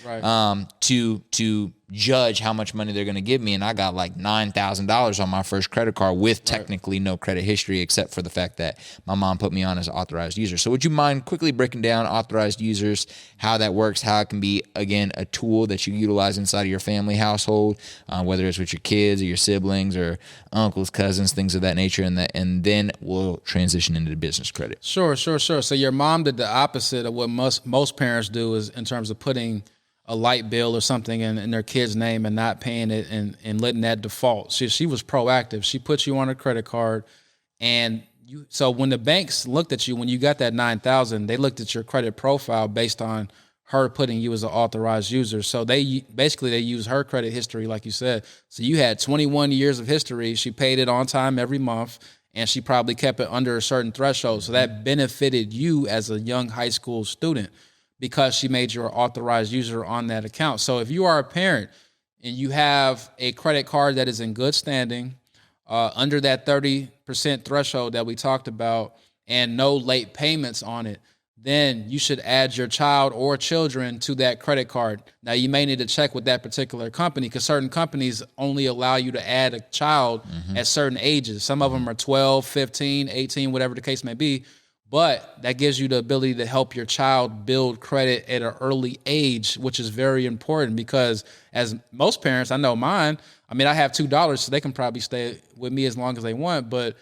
Speaker 1: to judge how much money they're going to give me. And I got like $9,000 on my first credit card with technically no credit history, except for the fact that my mom put me on as an authorized user. So would you mind quickly breaking down authorized users, how that works, how it can be, again, a tool that you utilize inside of your family household, whether it's with your kids or your siblings or uncles, cousins, things of that nature, and then we'll transition into the business credit.
Speaker 2: Sure. So your mom did the opposite of what most parents do, is in terms of putting a light bill or something in their kid's name and not paying it and letting that default. She was proactive. She put you on a credit card, and so when the banks looked at you, when you got that $9,000, they looked at your credit profile based on her putting you as an authorized user. So they use her credit history, like you said. So you had 21 years of history. She paid it on time every month, and she probably kept it under a certain threshold. So that benefited you as a young high school student, because she made you an authorized user on that account. So if you are a parent and you have a credit card that is in good standing, under that 30% threshold that we talked about, and no late payments on it, then you should add your child or children to that credit card. Now, you may need to check with that particular company, because certain companies only allow you to add a child at certain ages. Some of them are 12, 15, 18, whatever the case may be. But that gives you the ability to help your child build credit at an early age, which is very important, because as most parents, I know mine, I have $2, so they can probably stay with me as long as they want. But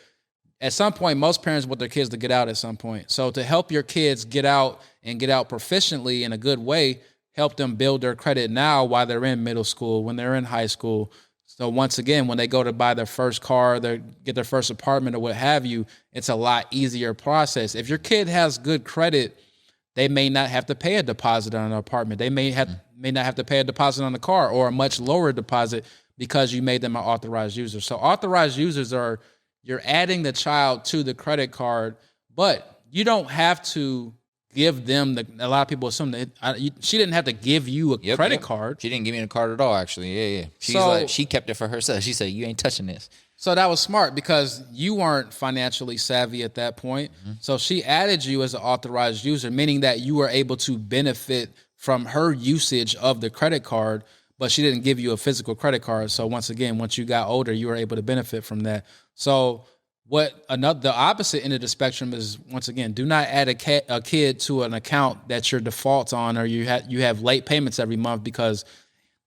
Speaker 2: at some point, most parents want their kids to get out at some point. So to help your kids get out and get out proficiently in a good way, help them build their credit now while they're in middle school, when they're in high school. So once again, when they go to buy their first car, they get their first apartment or what have you, it's a lot easier process. If your kid has good credit, they may not have to pay a deposit on an apartment. They may not have to pay a deposit on the car, or a much lower deposit, because you made them an authorized user. So authorized users you're adding the child to the credit card, but you don't have to give them a lot of people assume that she didn't have to give you a credit card.
Speaker 1: She didn't give me a card at all, actually. Yeah. She kept it for herself. She said, you ain't touching this.
Speaker 2: So that was smart, because you weren't financially savvy at that point. So she added you as an authorized user, meaning that you were able to benefit from her usage of the credit card, but she didn't give you a physical credit card. So once again, once you got older, you were able to benefit from that. So the opposite end of the spectrum is, once again, do not add a kid to an account that your defaults on, or you have late payments every month, because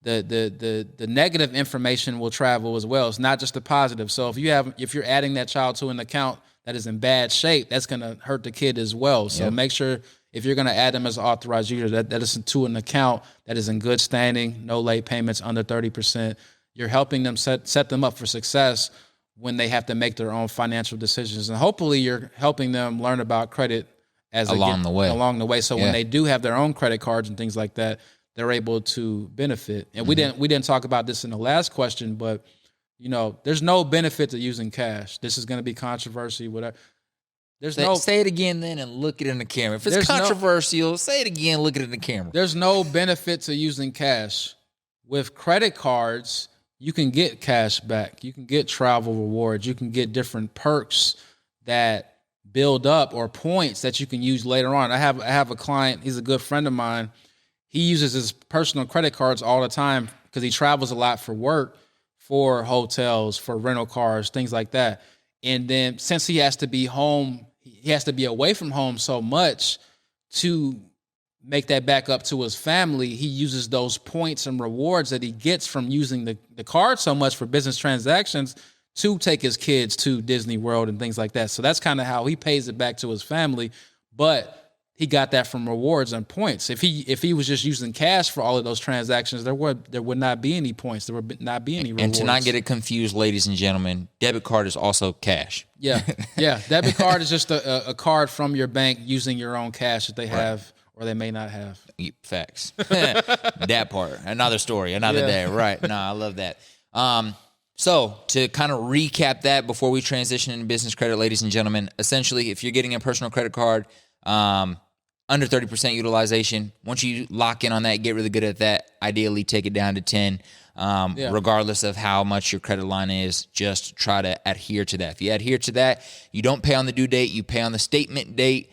Speaker 2: the negative information will travel as well. It's not just the positive. So if you're adding that child to an account that is in bad shape, that's going to hurt the kid as well. So make sure if you're going to add them as an authorized user, that is to an account that is in good standing, no late payments under 30%. You're helping them set them up for success when they have to make their own financial decisions. And hopefully you're helping them learn about credit along the way. So when they do have their own credit cards and things like that, they're able to benefit. And we didn't talk about this in the last question, but there's no benefit to using cash. This is going to be controversy, whatever.
Speaker 1: Say it again then and look it in the camera. If it's controversial, say it again, look it in the camera.
Speaker 2: There's no benefit to using cash. With credit cards, you can get cash back. You can get travel rewards. You can get different perks that build up or points that you can use later on. I have a client, he's a good friend of mine. He uses his personal credit cards all the time because he travels a lot for work, for hotels, for rental cars, things like that. And then since he has to be home, he has to be away from home so much to make that back up to his family, he uses those points and rewards that he gets from using the card so much for business transactions to take his kids to Disney World and things like that. So that's kind of how he pays it back to his family. But he got that from rewards and points. If he was just using cash for all of those transactions, there would not be any points. There would not be any rewards.
Speaker 1: And to not get it confused, ladies and gentlemen, debit card is also cash.
Speaker 2: Yeah. Debit card is just a card from your bank using your own cash that they have or they may not have.
Speaker 1: Facts. That part. Another story, another day. Right. No, I love that. So to kind of recap that before we transition into business credit, ladies and gentlemen, essentially, if you're getting a personal credit card, under 30% utilization, once you lock in on that, get really good at that, ideally take it down to 10, regardless of how much your credit line is, just try to adhere to that. If you adhere to that, you don't pay on the due date, you pay on the statement date,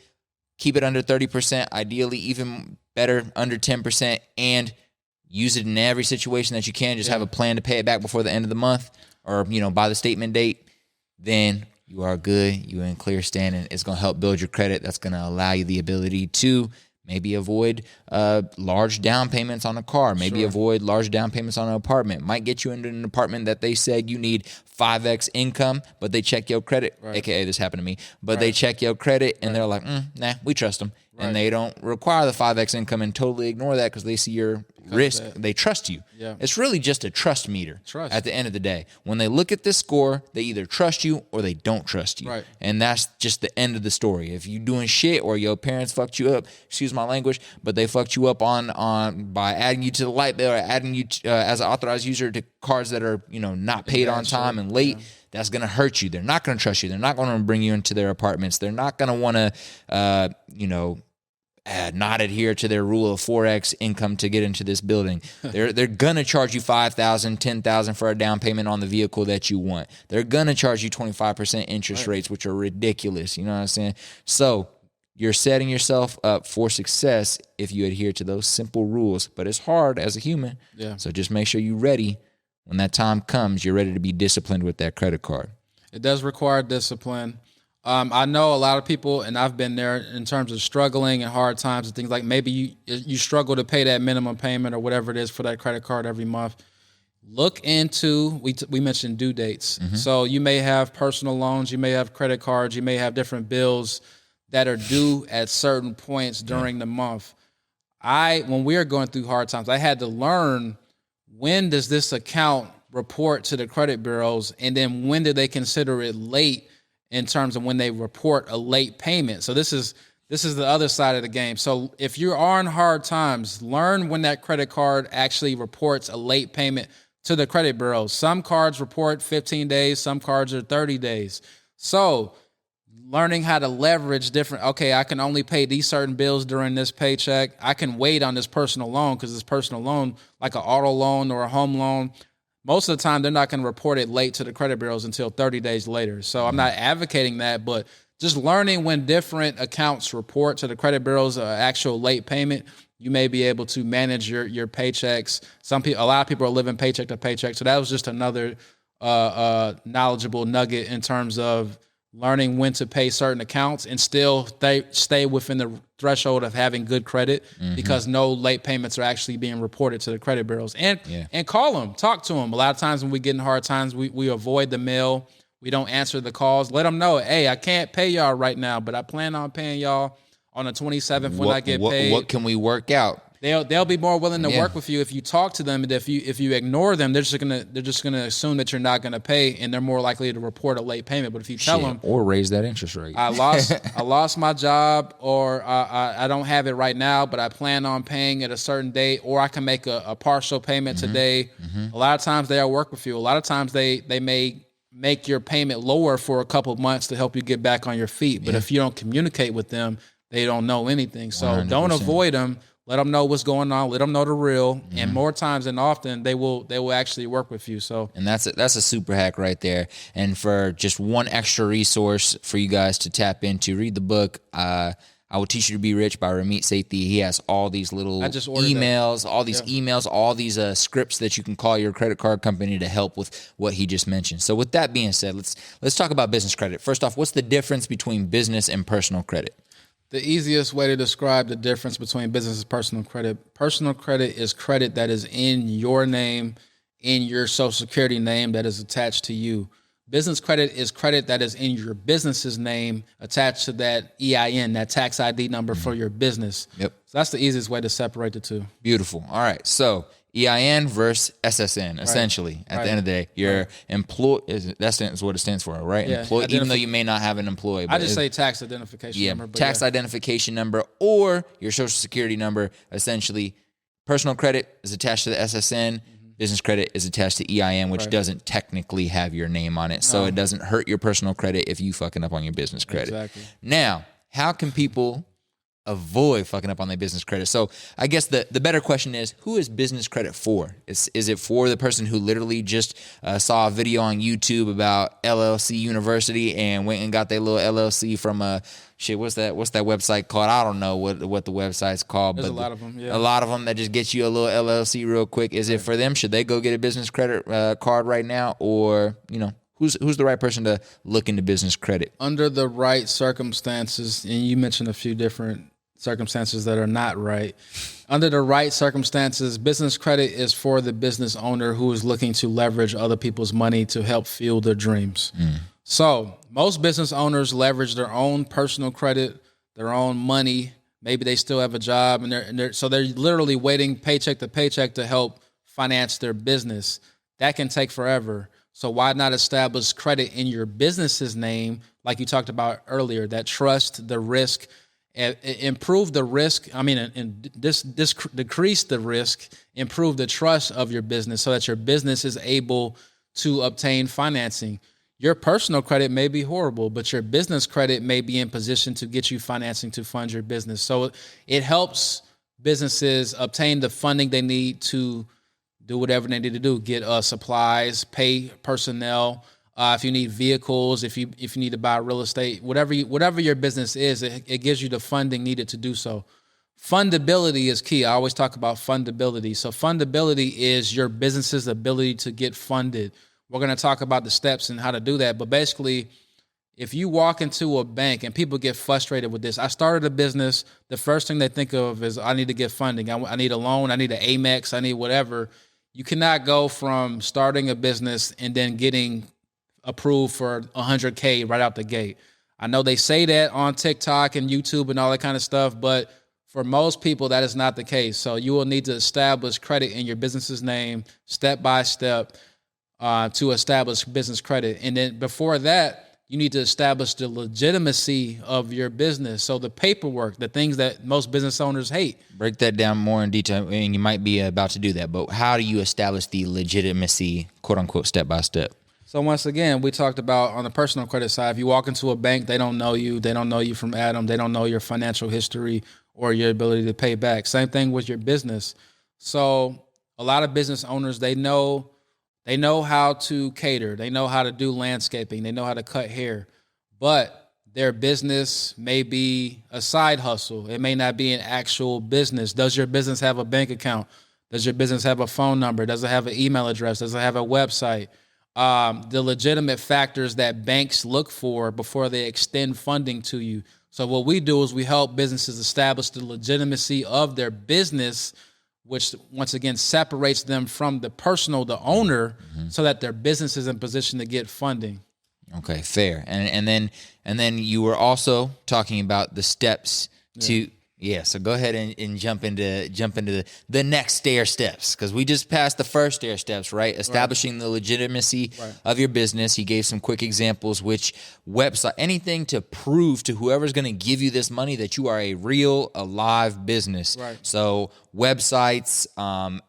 Speaker 1: keep it under 30%, ideally even better, under 10%, and use it in every situation that you can. Just have a plan to pay it back before the end of the month or, by the statement date. Then you are good. You're in clear standing. It's going to help build your credit. That's going to allow you the ability to maybe avoid large down payments on a car, maybe avoid large down payments on an apartment. Might get you into an apartment that they said you need 5x income, but they check your credit, aka this happened to me, but they check your credit and they're like, nah, we trust them. And they don't require the 5x income and totally ignore that because they see your risk. They trust you. Yeah. It's really just a trust meter at the end of the day. When they look at this score, they either trust you or they don't trust you. Right. And that's just the end of the story. If you doing shit or your parents fucked you up, excuse my language, but they fucked you up on by adding you to the light bill or adding you as an authorized user to cards that are, not paid on time and late, that's going to hurt you. They're not going to trust you. They're not going to bring you into their apartments. They're not going to want to, not adhere to their rule of 4x income to get into this building. They're gonna charge you $5,000, $10,000 for a down payment on the vehicle that you want. They're gonna charge you 25% interest rates, which are ridiculous. You know what I'm saying? So you're setting yourself up for success if you adhere to those simple rules. But it's hard as a human. Yeah. So just make sure you're ready. When that time comes, you're ready to be disciplined with that credit card.
Speaker 2: It does require discipline. I know a lot of people, and I've been there in terms of struggling and hard times and things like maybe you struggle to pay that minimum payment or whatever it is for that credit card every month. Look into, we mentioned due dates. Mm-hmm. So you may have personal loans, you may have credit cards, you may have different bills that are due at certain points during the month. When we were going through hard times, I had to learn, when does this account report to the credit bureaus, and then when do they consider it late in terms of when they report a late payment. So this is the other side of the game. So if you are in hard times, learn when that credit card actually reports a late payment to the credit bureaus. Some cards report 15 days, some cards are 30 days. So learning how to leverage I can only pay these certain bills during this paycheck. I can wait on this personal loan because this personal loan, like an auto loan or a home loan, most of the time, they're not going to report it late to the credit bureaus until 30 days later. So I'm not advocating that, but just learning when different accounts report to the credit bureaus actual late payment, you may be able to manage your paychecks. A lot of people are living paycheck to paycheck. So that was just another knowledgeable nugget in terms of learning when to pay certain accounts and still stay within the threshold of having good credit, because no late payments are actually being reported to the credit bureaus. And call them, talk to them. A lot of times when we get in hard times, we avoid the mail. we don't answer the calls. Let them know, hey, I can't pay y'all right now, but I plan on paying y'all on the 27th when I get paid.
Speaker 1: What can we work out?
Speaker 2: They'll be more willing to work with you if you talk to them, and if you ignore them, they're just gonna assume that you're not gonna pay, and they're more likely to report a late payment. But if you tell them,
Speaker 1: or raise that interest rate,
Speaker 2: I lost my job, or I don't have it right now, but I plan on paying at a certain date, or I can make a partial payment today. A lot of times they'll work with you. A lot of times they may make your payment lower for a couple of months to help you get back on your feet. But if you don't communicate with them, they don't know anything. So 100%. Don't avoid them. Let them know what's going on. Let them know the real. And more times than often, they will actually work with you. So, and
Speaker 1: that's a super hack right there. And for just one extra resource for you guys to tap into, read the book. I Will Teach You to Be Rich by Ramit Sethi. He has all these little emails, all these scripts that you can call your credit card company to help with what he just mentioned. So with that being said, let's talk about business credit. First off, what's the difference between business and personal credit?
Speaker 2: The easiest way to describe the difference between business and personal credit is credit that is in your name, in your social security name that is attached to you. Business credit is credit that is in your business's name attached to that EIN, that tax ID number for your business. Yep. So that's the easiest way to separate the two.
Speaker 1: Beautiful. All right. So EIN versus SSN, essentially, at the end of the day. Your employee, that's what it stands for, right?
Speaker 2: Yeah,
Speaker 1: employee, even though you may not have an employee.
Speaker 2: I just say tax identification number.
Speaker 1: But tax identification number or your social security number, essentially. Personal credit is attached to the SSN. Business credit is attached to EIN, which doesn't technically have your name on it. So it doesn't hurt your personal credit if you fucking up on your business credit.
Speaker 2: Exactly.
Speaker 1: Now, how can people avoid fucking up on their business credit? So I guess the better question is, who is business credit for? Is it for the person who literally just saw a video on YouTube about LLC University and went and got their little LLC from what's that website called? I don't know what the website's called.
Speaker 2: There's a lot of them. Yeah.
Speaker 1: A lot of them that just get you a little LLC real quick. Is it for them? Should they go get a business credit card right now? Or, who's the right person to look into business credit?
Speaker 2: Under the right circumstances, and you mentioned a few different circumstances that are not right. Under the right circumstances, business credit is for the business owner who is looking to leverage other people's money to help fuel their dreams. So most business owners leverage their own personal credit, their own money. Maybe they still have a job, and they're literally waiting paycheck to paycheck to help finance their business. That can take forever. So why not establish credit in your business's name, like you talked about earlier? That trust, the risk, improve the risk. Decrease the risk, improve the trust of your business so that your business is able to obtain financing. Your personal credit may be horrible, but your business credit may be in position to get you financing to fund your business. So it helps businesses obtain the funding they need to do whatever they need to do, get supplies, pay personnel. If you need vehicles, if you need to buy real estate, whatever your business is, it gives you the funding needed to do so. Fundability is key. I always talk about fundability. So fundability is your business's ability to get funded. We're going to talk about the steps and how to do that. But basically, if you walk into a bank, and people get frustrated with this, I started a business. The first thing they think of is, I need to get funding. I need a loan. I need an Amex. I need whatever. You cannot go from starting a business and then getting approved for $100K right out the gate. I know they say that on TikTok and YouTube and all that kind of stuff, but for most people, that is not the case. So you will need to establish credit in your business's name step by step to establish business credit. And then before that, you need to establish the legitimacy of your business. So the paperwork, the things that most business owners hate. Break
Speaker 1: that down more in detail, and you might be about to do that. But how do you establish the legitimacy, quote unquote, step by step?
Speaker 2: So once again, we talked about on the personal credit side, if you walk into a bank, they don't know you. They don't know you from Adam. They don't know your financial history or your ability to pay back. Same thing with your business. So a lot of business owners, they know how to cater. They know how to do landscaping. They know how to cut hair. But their business may be a side hustle. It may not be an actual business. Does your business have a bank account? Does your business have a phone number? Does it have an email address? Does it have a website? The legitimate factors that banks look for before they extend funding to you. So what we do is we help businesses establish the legitimacy of their business, which once again separates them from the owner, so that their business is in position to get funding.
Speaker 1: Okay, fair. And then you were also talking about the steps to so go ahead and jump into the next stair steps, because we just passed the first stair steps, right? Establishing the legitimacy of your business. He gave some quick examples, which website, anything to prove to whoever's going to give you this money that you are a real, alive business.
Speaker 2: Right.
Speaker 1: So websites,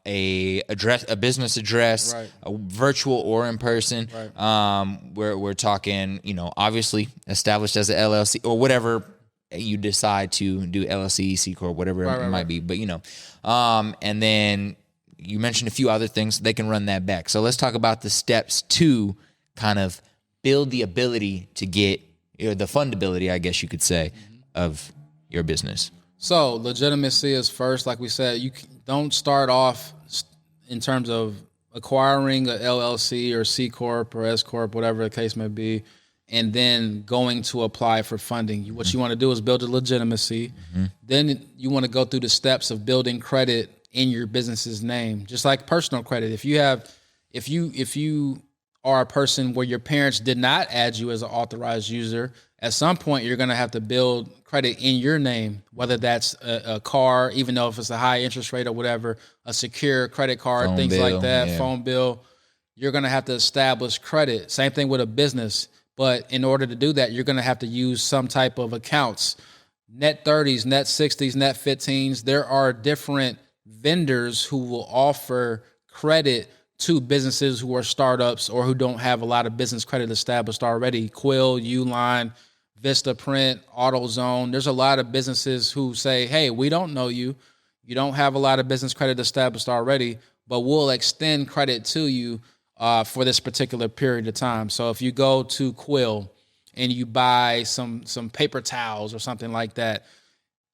Speaker 1: a business address, a virtual or in person.
Speaker 2: Right.
Speaker 1: We're talking, obviously established as an LLC or whatever you decide to do, LLC, C Corp, whatever it might be. But, and then you mentioned a few other things. They can run that back. So let's talk about the steps to kind of build the ability to get, the fundability, I guess you could say, of your business.
Speaker 2: So legitimacy is first. Like we said, you don't start off in terms of acquiring a LLC or C Corp or S Corp, whatever the case may be, and then going to apply for funding. What you want to do is build a legitimacy. Then you want to go through the steps of building credit in your business's name, just like personal credit. If you are a person where your parents did not add you as an authorized user, at some point you're going to have to build credit in your name, whether that's a car, even though if it's a high interest rate or whatever, a secure credit card, phone things bill, like that, phone bill. You're going to have to establish credit. Same thing with a business. But in order to do that, you're going to have to use some type of accounts, net 30s, net 60s, net 15s. There are different vendors who will offer credit to businesses who are startups or who don't have a lot of business credit established already. Quill, Uline, Vistaprint, AutoZone. There's a lot of businesses who say, hey, we don't know you. You don't have a lot of business credit established already, but we'll extend credit to you for this particular period of time. So if you go to Quill and you buy some paper towels or something like that,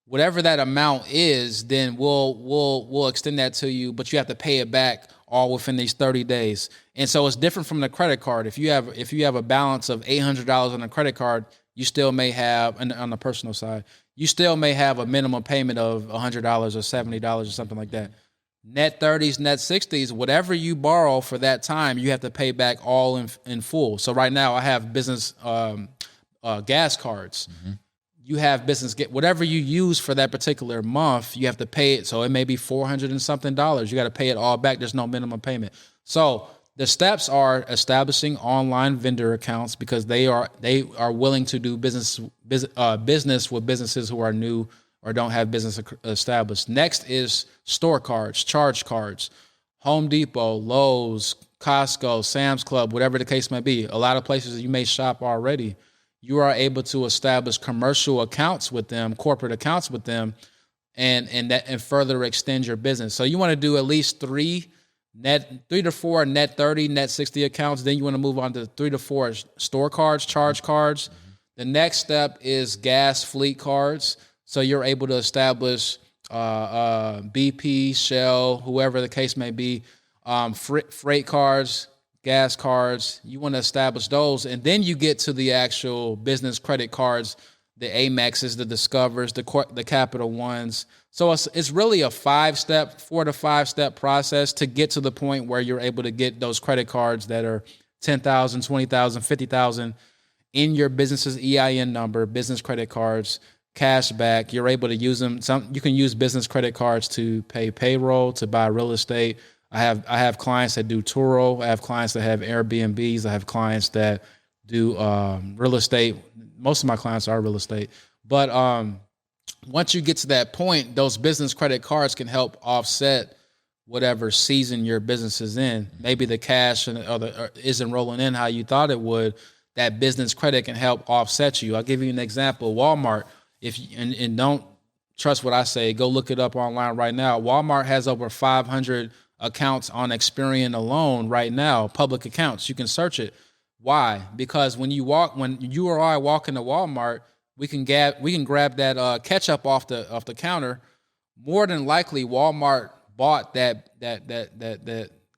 Speaker 2: whatever that amount is, then we'll extend that to you, but you have to pay it back all within these 30 days. And so it's different from the credit card. If you have a balance of $800 on a credit card, you still may have, on the personal side, you still may have a minimum payment of $100 or $70 or something like that. Net 30s, net 60s, whatever you borrow for that time, you have to pay back all in full. So right now I have business gas cards. You have business, whatever you use for that particular month, you have to pay it. So it may be $400 and something. You got to pay it all back. There's no minimum payment. So the steps are establishing online vendor accounts, because they are willing to do business with businesses who are new or don't have business established. Next is store cards, charge cards, Home Depot, Lowe's, Costco, Sam's Club, whatever the case may be. A lot of places you may shop already. You are able to establish commercial accounts with them, corporate accounts with them, and further extend your business. So you want to do at least 3 to 4 net 30, net 60 accounts. Then you want to move on to 3 to 4 store cards, charge cards. The next step is gas fleet cards. So you're able to establish BP, Shell, whoever the case may be, freight cards, gas cards. You want to establish those, and then you get to the actual business credit cards, the Amexes, the Discovers, the Capital Ones. So it's really a 4 to 5 step process to get to the point where you're able to get those credit cards that are $10,000, $20,000, $50,000 in your business's EIN number, business credit cards, cash back. You're able to use them. You can use business credit cards to pay payroll, to buy real estate. I have clients that do Turo. I have clients that have Airbnbs. I have clients that do real estate. Most of my clients are real estate. But once you get to that point, those business credit cards can help offset whatever season your business is in. Maybe the cash isn't rolling in how you thought it would. That business credit can help offset you. I'll give you an example. Walmart. And don't trust what I say, go look it up online right now. Walmart has over 500 accounts on Experian alone right now, public accounts. You can search it. Why? Because when you or I walk into Walmart, we can grab that ketchup off the counter. More than likely, Walmart bought that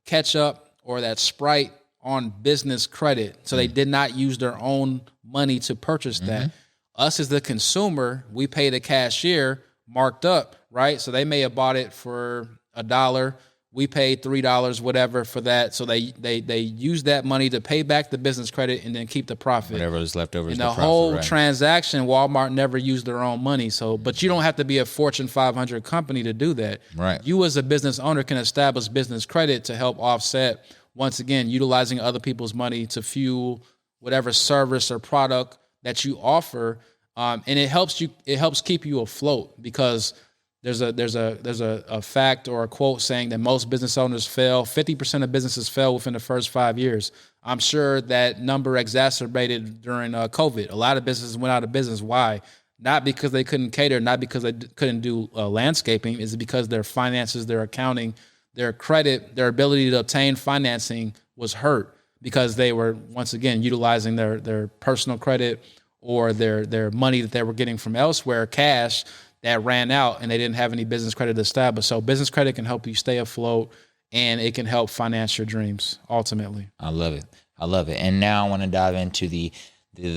Speaker 2: ketchup or that Sprite on business credit, so they did not use their own money to purchase that. Us as the consumer, we pay the cashier marked up, right? So they may have bought it for $1. We paid $3, whatever, for that. So they use that money to pay back the business credit and then keep the profit.
Speaker 1: Whatever is left over is
Speaker 2: and
Speaker 1: the
Speaker 2: the
Speaker 1: profit,
Speaker 2: whole
Speaker 1: right?
Speaker 2: transaction, Walmart never used their own money. So, but you don't have to be a Fortune 500 company to do that.
Speaker 1: Right.
Speaker 2: You as a business owner can establish business credit to help offset, once again, utilizing other people's money to fuel whatever service or product that you offer. And it helps keep you afloat, because there's a fact or a quote saying that most business owners fail. 50% of businesses fail within the first 5 years. I'm sure that number exacerbated during COVID. A lot of businesses went out of business. Why? Not because they couldn't cater, not because they couldn't do landscaping. It's because their finances, their accounting, their credit, their ability to obtain financing was hurt, because they were, once again, utilizing their personal credit or their money that they were getting from elsewhere, cash, that ran out, and they didn't have any business credit established. So business credit can help you stay afloat, and it can help finance your dreams ultimately.
Speaker 1: I love it. And now I want to dive into the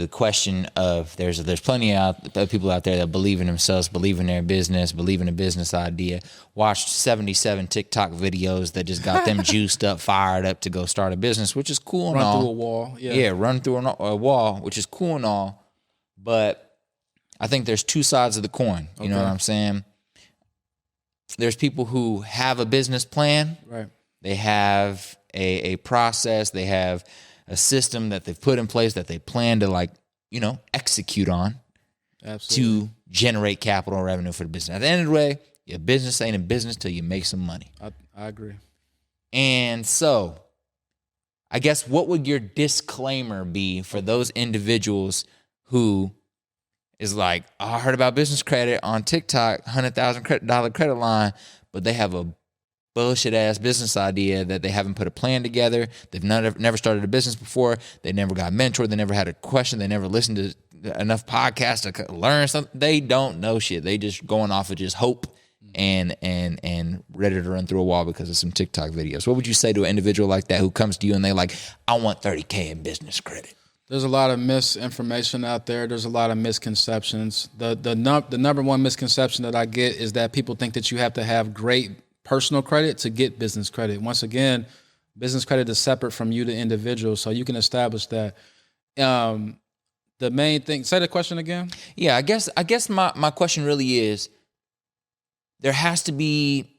Speaker 1: question of there's plenty of people out there that believe in themselves, believe in their business, believe in a business idea. Watched 77 TikTok videos that just got them juiced up, fired up to go start a business, which is cool and all.
Speaker 2: Run through a wall.
Speaker 1: Yeah, run through a wall, which is cool and all. But I think there's two sides of the coin. You know what I'm saying? There's people who have a business plan.
Speaker 2: Right.
Speaker 1: They have a process. They have a system that they've put in place that they plan to execute on.
Speaker 2: Absolutely.
Speaker 1: To generate capital and revenue for the business. At the end of the day, your business ain't a business till you make some money.
Speaker 2: I agree.
Speaker 1: And so I guess what would your disclaimer be for those individuals who is like, oh, I heard about business credit on TikTok, $100,000 credit line, but they have a bullshit ass business idea that they haven't put a plan together. They've never started a business before. They never got mentored. They never had a question. They never listened to enough podcasts to learn something. They don't know shit. They just going off of just hope and ready to run through a wall because of some TikTok videos. What would you say to an individual like that who comes to you and they like, I want $30K in business credit?
Speaker 2: There's a lot of misinformation out there. There's a lot of misconceptions. The number one misconception that I get is that people think that you have to have great personal credit to get business credit. Once again, business credit is separate from you, the individual, so you can establish that. The main thing. Say the question again.
Speaker 1: Yeah, I guess my question really is, there has to be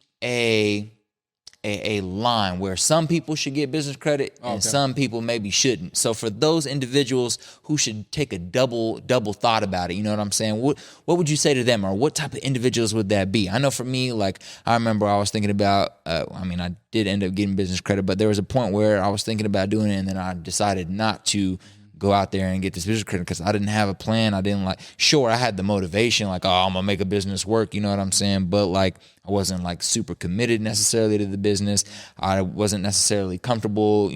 Speaker 1: a line where some people should get business credit and some people maybe shouldn't. So for those individuals who should take a double thought about it, you know what I'm saying? What would you say to them, or what type of individuals would that be? I know for me, like, I remember I was thinking about, I did end up getting business credit, but there was a point where I was thinking about doing it and then I decided not to go out there and get this business credit because I didn't have a plan. I didn't sure, I had the motivation, like, oh, I'm gonna make a business work, you know what I'm saying? But like, I wasn't like super committed necessarily to the business. I wasn't necessarily comfortable,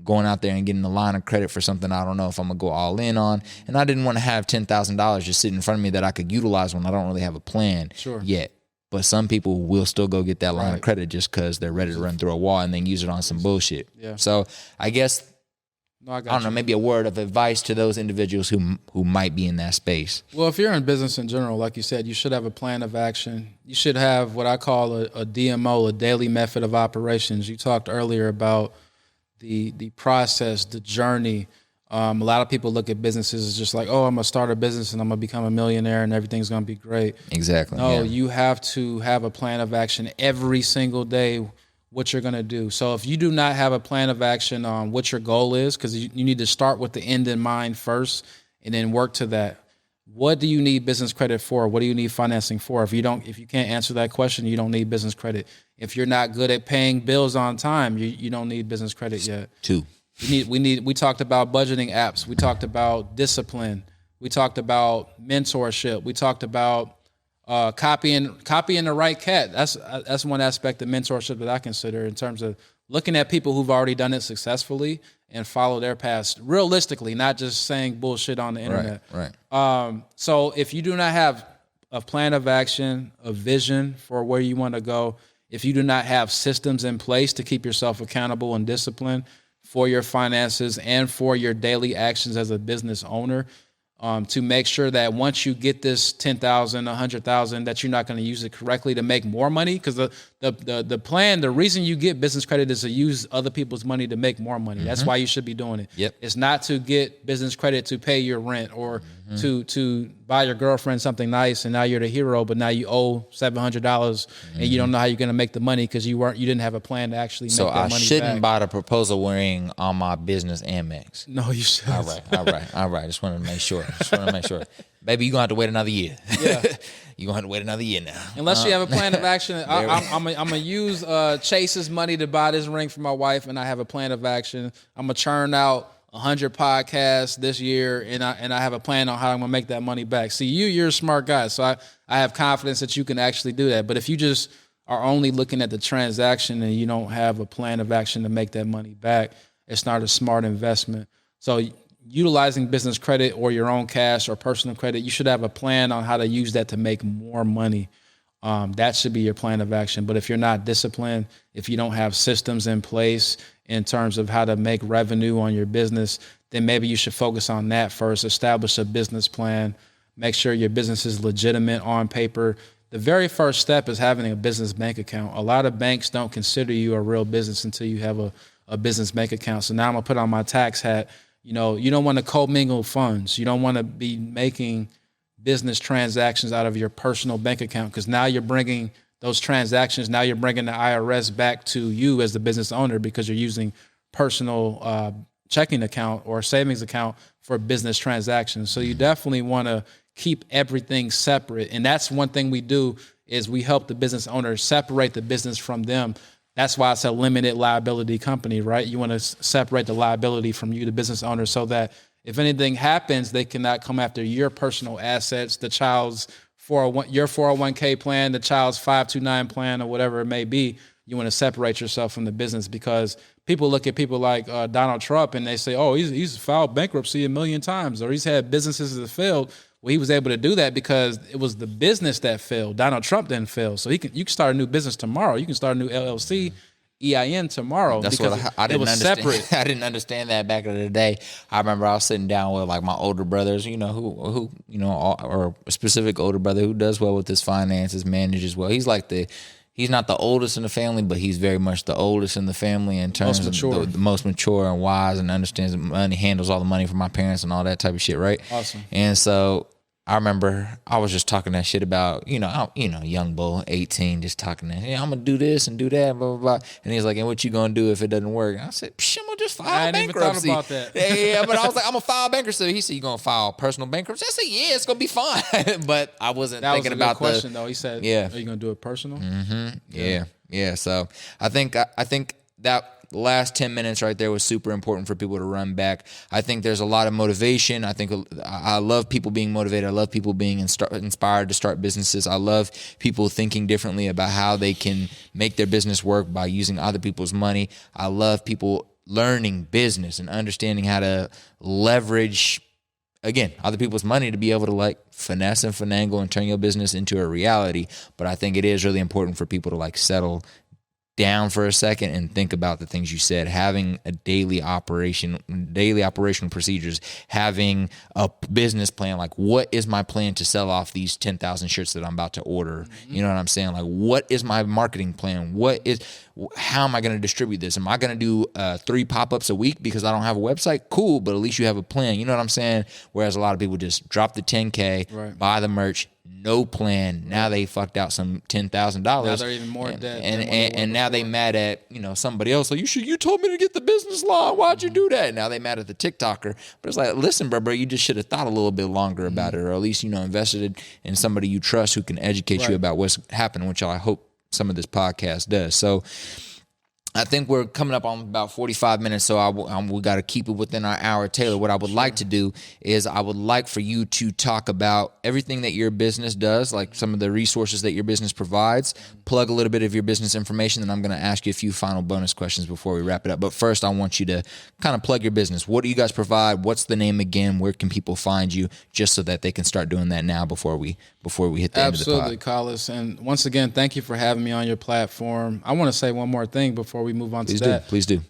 Speaker 1: going out there and getting a line of credit for something I don't know if I'm gonna go all in on. And I didn't want to have $10,000 just sitting in front of me that I could utilize when I don't really have a plan yet. But some people will still go get that line of credit just because they're ready to run through a wall and then use it on some bullshit. Yeah. So I guess, I don't know, maybe a word of advice to those individuals who might be in that space.
Speaker 2: Well, if you're in business in general, like you said, you should have a plan of action. You should have what I call a DMO, a daily method of operations. You talked earlier about the process, the journey. A lot of people look at businesses as just like, oh, I'm going to start a business and I'm going to become a millionaire and everything's going to be great.
Speaker 1: Exactly.
Speaker 2: No, you have to have a plan of action every single day, what you're going to do. So if you do not have a plan of action on what your goal is, because you need to start with the end in mind first and then work to that. What do you need business credit for? What do you need financing for? If you can't answer that question, you don't need business credit. If you're not good at paying bills on time, you don't need business credit yet. We talked about budgeting apps. We talked about discipline. We talked about mentorship. We talked about copying the right cat. That's one aspect of mentorship that I consider in terms of looking at people who've already done it successfully and follow their paths realistically, not just saying bullshit on the internet.
Speaker 1: Right.
Speaker 2: So if you do not have a plan of action, a vision for where you want to go, if you do not have systems in place to keep yourself accountable and disciplined for your finances and for your daily actions as a business owner, to make sure that once you get this $10,000, $100,000, that you're not going to use it correctly to make more money. Because the plan, the reason you get business credit is to use other people's money to make more money. That's why you should be doing it.
Speaker 1: Yep.
Speaker 2: It's not to get business credit to pay your rent or to buy your girlfriend something nice and now you're the hero, but now you owe $700 and you don't know how you're going to make the money because you didn't have a plan to actually make that money back.
Speaker 1: So I shouldn't buy the proposal wearing on my business Amex.
Speaker 2: No, you should.
Speaker 1: All right. Just want to make sure. Baby, you're going to have to wait another year.
Speaker 2: Yeah.
Speaker 1: You're going to have to wait another year now.
Speaker 2: Unless you have a plan of action. I'm going to use Chase's money to buy this ring for my wife, and I have a plan of action. I'm going to churn out 100 podcasts this year, and I have a plan on how I'm going to make that money back. See, you're a smart guy, so I have confidence that you can actually do that. But if you just are only looking at the transaction and you don't have a plan of action to make that money back, it's not a smart investment. So utilizing business credit or your own cash or personal credit, you should have a plan on how to use that to make more money. That should be your plan of action. But if you're not disciplined, if you don't have systems in place in terms of how to make revenue on your business, then maybe you should focus on that first. Establish a business plan. Make sure your business is legitimate on paper. The very first step is having a business bank account. A lot of banks don't consider you a real business until you have a business bank account. So now I'm going to put on my tax hat. You don't want to commingle funds. You don't want to be making business transactions out of your personal bank account because now you're bringing those transactions. Now you're bringing the IRS back to you as the business owner because you're using personal checking account or savings account for business transactions. So you definitely want to keep everything separate. And that's one thing we do is we help the business owner separate the business from them. That's why it's a limited liability company, right? You want to separate the liability from you, the business owner, so that if anything happens, they cannot come after your personal assets, the child's your 401k plan, the child's 529 plan, or whatever it may be. You want to separate yourself from the business because people look at people like Donald Trump and they say, oh, he's filed bankruptcy a million times or he's had businesses that failed. Well, he was able to do that because it was the business that failed. Donald Trump didn't fail. So you can start a new business tomorrow. You can start a new LLC, EIN tomoror.
Speaker 1: That's what I didn't understand.
Speaker 2: Separate.
Speaker 1: I didn't understand that back in the day. I remember I was sitting down with like my older brothers, who or a specific older brother who does well with his finances, manages well. He's not the oldest in the family, but he's very much the oldest in the family in terms of the most mature and wise and understands money, handles all the money for my parents and all that type of shit, right?
Speaker 2: Awesome.
Speaker 1: And so I remember I was just talking that shit about, young bull, 18, just talking that, hey, I'm going to do this and do that, blah, blah, blah. And he's like, and what you going to do if it doesn't work? And I said, I'm going to just file bankruptcy.
Speaker 2: I hadn't even thought about that.
Speaker 1: Yeah, but I was like, I'm going to file bankruptcy. He said, you going to file personal bankruptcy? I said, yeah, it's going to be fine. But I wasn't thinking about the
Speaker 2: question, though. He said,
Speaker 1: yeah.
Speaker 2: Are you going to do it personal?
Speaker 1: Mm-hmm. Yeah. So I think that last 10 minutes right there was super important for people to run back. I think there's a lot of motivation. I love people being motivated. I love people being inspired to start businesses. I love people thinking differently about how they can make their business work by using other people's money. I love people learning business and understanding how to leverage, again, other people's money to be able to like finesse and finagle and turn your business into a reality. But I think it is really important for people to like settle down for a second and think about the things you said, having a daily operational procedures, having a business plan. Like, what is my plan to sell off these 10,000 shirts that I'm about to order? Mm-hmm. You know what I'm saying? Like, what is my marketing plan? How am I going to distribute this? Am I going to do 3 pop-ups a week because I don't have a website? Cool, but at least you have a plan. You know what I'm saying? Whereas a lot of people just drop the 10K, right, buy the merch, no plan. Now they fucked out some $10,000. Now
Speaker 2: they're even more dead.
Speaker 1: And now they mad at somebody else. Like, you told me to get the business line. Why'd you do that? Now they mad at the TikToker. But it's like, listen, bro, you just should have thought a little bit longer about it, or at least invested in somebody you trust who can educate you about what's happening, which I hope some of this podcast does. So I think we're coming up on about 45 minutes, so we got to keep it within our hour. Taylor, what I would like to do is I would like for you to talk about everything that your business does, like some of the resources that your business provides, plug a little bit of your business information, and I'm going to ask you a few final bonus questions before we wrap it up. But first, I want you to kind of plug your business. What do you guys provide? What's the name again? Where can people find you? Just so that they can start doing that now before we hit the end of the pod.
Speaker 2: Absolutely, Collis. And once again, thank you for having me on your platform. I want to say one more thing before we move on to that.
Speaker 1: Please do.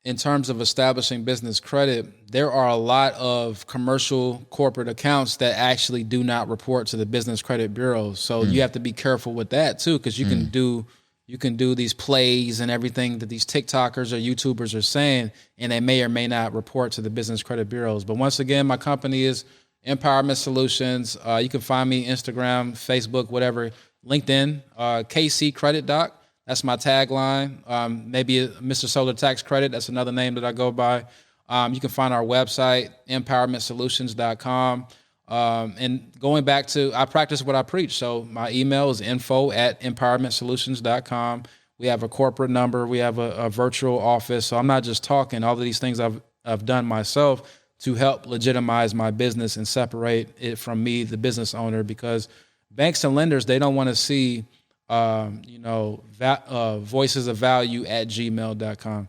Speaker 2: In terms of establishing business credit, there are a lot of commercial corporate accounts that actually do not report to the Business Credit Bureau. So you have to be careful with that too, because you can do you can do these plays and everything that these TikTokers or YouTubers are saying, and they may or may not report to the business credit bureaus. But once again, my company is Empowerment Solutions. You can find me Instagram, Facebook, whatever, LinkedIn, KC Credit Doc. That's my tagline. Maybe Mr. Solar Tax Credit. That's another name that I go by. You can find our website, empowermentsolutions.com. And going back to, I practice what I preach. So my email is info@empowermentsolutions.com. We have a corporate number. We have a virtual office. So I'm not just talking. All of these things I've done myself to help legitimize my business and separate it from me, the business owner, because banks and lenders, they don't want to see, voicesofvalue@gmail.com.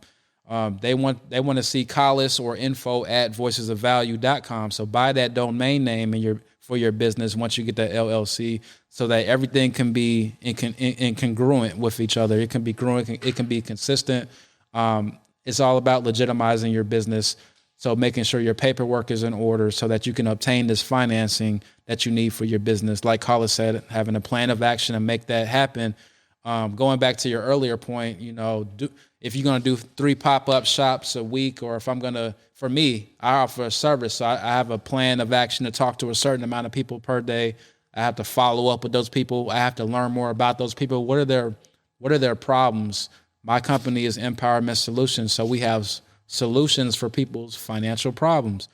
Speaker 2: They want to see Collis or info@voicesofvalue.com. So buy that domain name for your business once you get that LLC, so that everything can be incongruent with each other. It can be congruent, it can be consistent. It's all about legitimizing your business. So making sure your paperwork is in order so that you can obtain this financing that you need for your business. Like Collis said, having a plan of action and make that happen. Going back to your earlier point, if you're going to do 3 pop-up shops a week, or if I'm going to, for me, I offer a service. So I have a plan of action to talk to a certain amount of people per day. I have to follow up with those people. I have to learn more about those people. What are their problems? My company is Empowerment Solutions. So we have solutions for people's financial problems.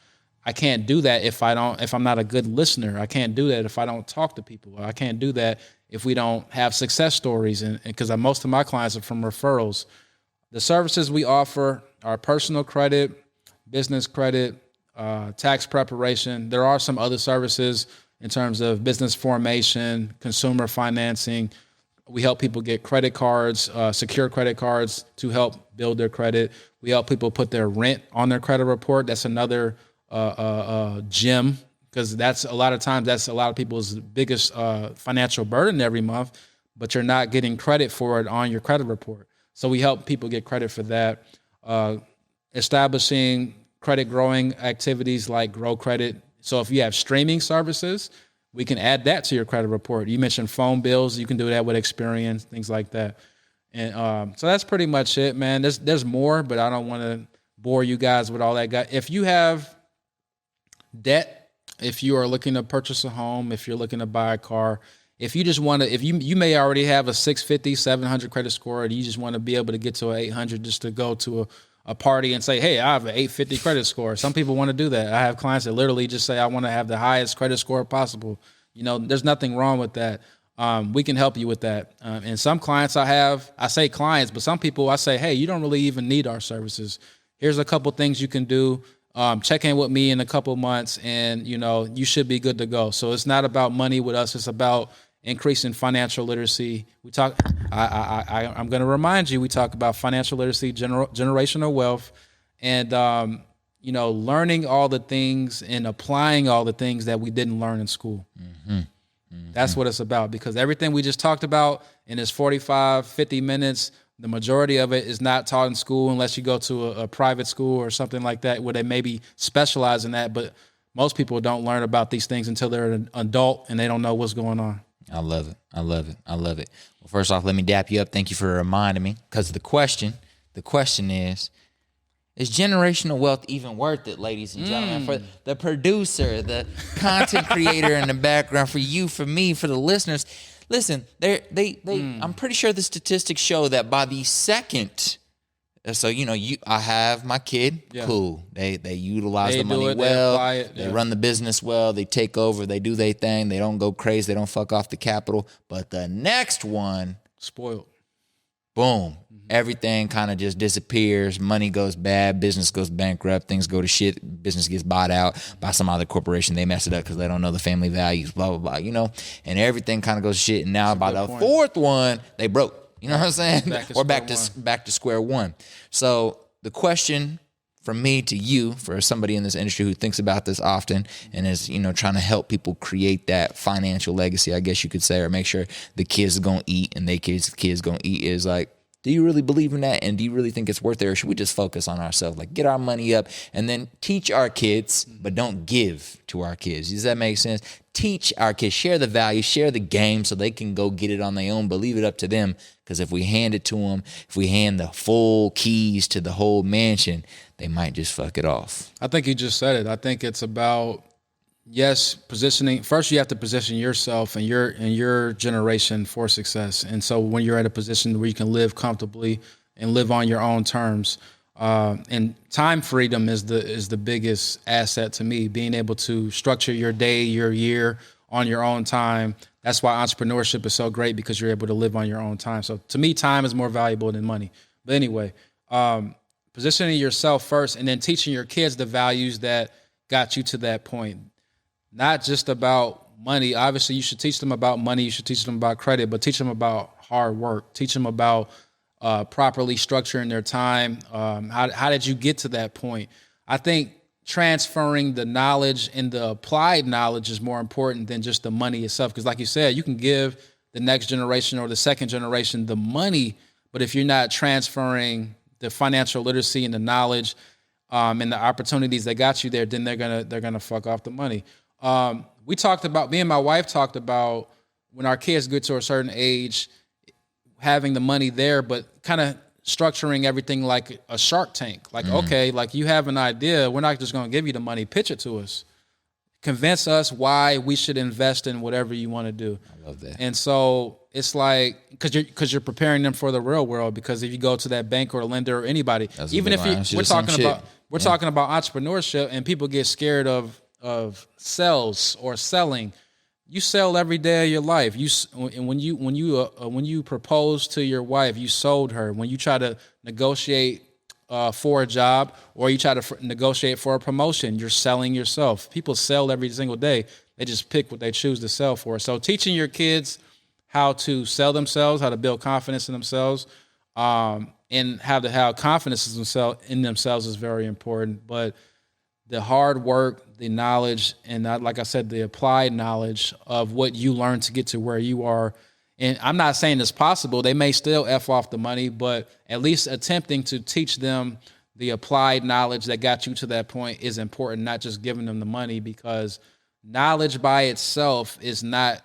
Speaker 2: I can't do that if I'm not a good listener. I can't do that if I don't talk to people. I can't do that if we don't have success stories. And because most of my clients are from referrals. The services we offer are personal credit, business credit, tax preparation. There are some other services in terms of business formation, consumer financing. We help people get credit cards, secure credit cards to help build their credit. We help people put their rent on their credit report. That's another gem, because that's a lot of people's biggest financial burden every month, but you're not getting credit for it on your credit report. So we help people get credit for that. Establishing credit growing activities like Grow Credit. So if you have streaming services, we can add that to your credit report. You mentioned phone bills. You can do that with Experian, things like that. And so that's pretty much it, man. There's more, but I don't want to bore you guys with all that. If you have debt, if you are looking to purchase a home, if you're looking to buy a car, if you just want to, if you may already have a 650, 700 credit score, and you just want to be able to get to an 800 just to go to a party and say, hey, I have an 850 credit score. Some people want to do that. I have clients that literally just say, I want to have the highest credit score possible. There's nothing wrong with that. We can help you with that. And some clients I say clients, but some people I say, hey, you don't really even need our services. Here's a couple things you can do. Check in with me in a couple months and, you should be good to go. So it's not about money with us. It's about increasing financial literacy. I'm going to remind you, we talk about financial literacy, generational wealth, and, learning all the things and applying all the things that we didn't learn in school. Mm-hmm. Mm-hmm. That's what it's about, because everything we just talked about in this 45, 50 minutes, the majority of it is not taught in school unless you go to a private school or something like that where they maybe specialize in that. But most people don't learn about these things until they're an adult and they don't know what's going on.
Speaker 1: I love it. Well, first off, let me dap you up. Thank you for reminding me, because the question is generational wealth even worth it, ladies and gentlemen? For the producer, the content creator in the background, for you, for me, for the listeners. Listen, I'm pretty sure the statistics show that by the second, so I have my kid, cool. They utilize the money well, they run the business well, they take over, they do their thing, they don't go crazy, they don't fuck off the capital. But the next one,
Speaker 2: spoiled.
Speaker 1: Boom. Everything kind of just disappears. Money goes bad. Business goes bankrupt. Things go to shit. Business gets bought out by some other corporation. They mess it up because they don't know the family values, blah, blah, blah, and everything kind of goes to shit. And now by the fourth one, they broke. You know what I'm saying? Back to square one. So the question from me to you, for somebody in this industry who thinks about this often and is, trying to help people create that financial legacy, I guess you could say, or make sure the kids are going to eat and their kids going to eat, is like, Do you really believe in that? And do you really think it's worth it? Or should we just focus on ourselves? Like, get our money up and then teach our kids, but don't give to our kids. Does that make sense? Teach our kids, share the value, share the game so they can go get it on their own, but leave it up to them. Because if we hand it to them, if we hand the full keys to the whole mansion, they might just fuck it off.
Speaker 2: I think you just said it. I think it's about, yes, positioning. First, you have to position yourself and your generation for success. And so when you're at a position where you can live comfortably and live on your own terms, and time freedom is the biggest asset to me. Being able to structure your day, your year on your own time. That's why entrepreneurship is so great, because you're able to live on your own time. So to me, time is more valuable than money. But anyway, positioning yourself first and then teaching your kids the values that got you to that point. Not just about money. Obviously, you should teach them about money. You should teach them about credit, but teach them about hard work. Teach them about properly structuring their time. How did you get to that point? I think transferring the knowledge and the applied knowledge is more important than just the money itself. Because like you said, you can give the next generation or the second generation the money, but if you're not transferring the financial literacy and the knowledge and the opportunities that got you there, then they're gonna fuck off the money. We talked about, me and my wife talked about when our kids get to a certain age, having the money there, but kind of structuring everything like a Shark Tank. Like, okay, like you have an idea. We're not just going to give you the money. Pitch it to us. Convince us why we should invest in whatever you want to do.
Speaker 1: I love that.
Speaker 2: And so it's like, because you're preparing them for the real world. Because if you go to that bank or a lender or anybody, even if we're talking about entrepreneurship, and people get scared of sales or selling. You sell every day of your life. When you propose to your wife, you sold her. When you try to negotiate for a job, or you try to negotiate for a promotion, you're selling yourself. People sell every single day. They just pick what they choose to sell for. So teaching your kids how to sell themselves, how to build confidence in themselves, and how to have confidence in themselves is very important. But the hard work, the knowledge, and like I said, the applied knowledge of what you learn to get to where you are. And I'm not saying it's possible. They may still F off the money, but at least attempting to teach them the applied knowledge that got you to that point is important, not just giving them the money, because knowledge by itself is not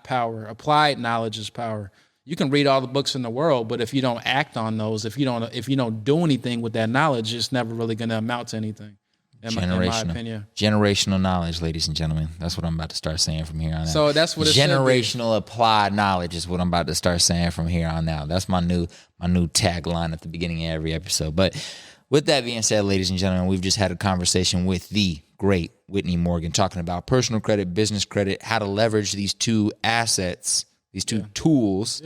Speaker 2: power. Applied knowledge is power. You can read all the books in the world, but if you don't act on those, if you don't do anything with that knowledge, it's never really going to amount to anything. In my opinion.
Speaker 1: Generational knowledge, ladies and gentlemen. That's what I'm about to start saying from here on out.
Speaker 2: So that's what it
Speaker 1: generational applied knowledge is what I'm about to start saying from here on out. That's my new tagline at the beginning of every episode. But with that being said, ladies and gentlemen, we've just had a conversation with the great Whitney Morgan talking about personal credit, business credit, how to leverage these two assets, these two tools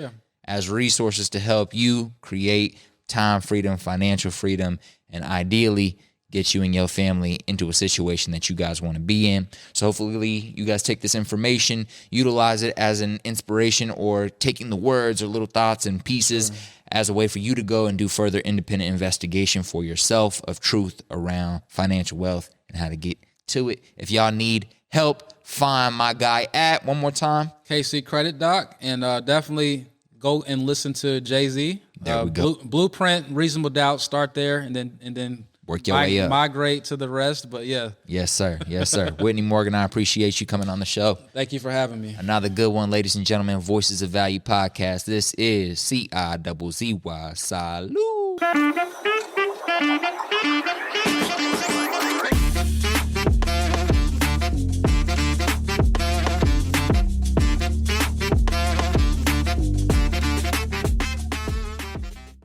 Speaker 1: as resources to help you create time freedom, financial freedom, and ideally get you and your family into a situation that you guys want to be in. So hopefully you guys take this information, utilize it as an inspiration, or taking the words or little thoughts and pieces as a way for you to go and do further independent investigation for yourself of truth around financial wealth and how to get to it. If y'all need help, find my guy at, one more time,
Speaker 2: KC Credit Doc, and definitely go and listen to Jay-Z.
Speaker 1: There we go.
Speaker 2: Blueprint, Reasonable Doubt, start there, and then
Speaker 1: work your way up.
Speaker 2: Migrate to the rest, but yeah.
Speaker 1: Yes, sir. Yes, sir. Whitney Morgan, I appreciate you coming on the show.
Speaker 2: Thank you for having me.
Speaker 1: Another good one, ladies and gentlemen. Voices of Value Podcast. This is CIZZY. Salute.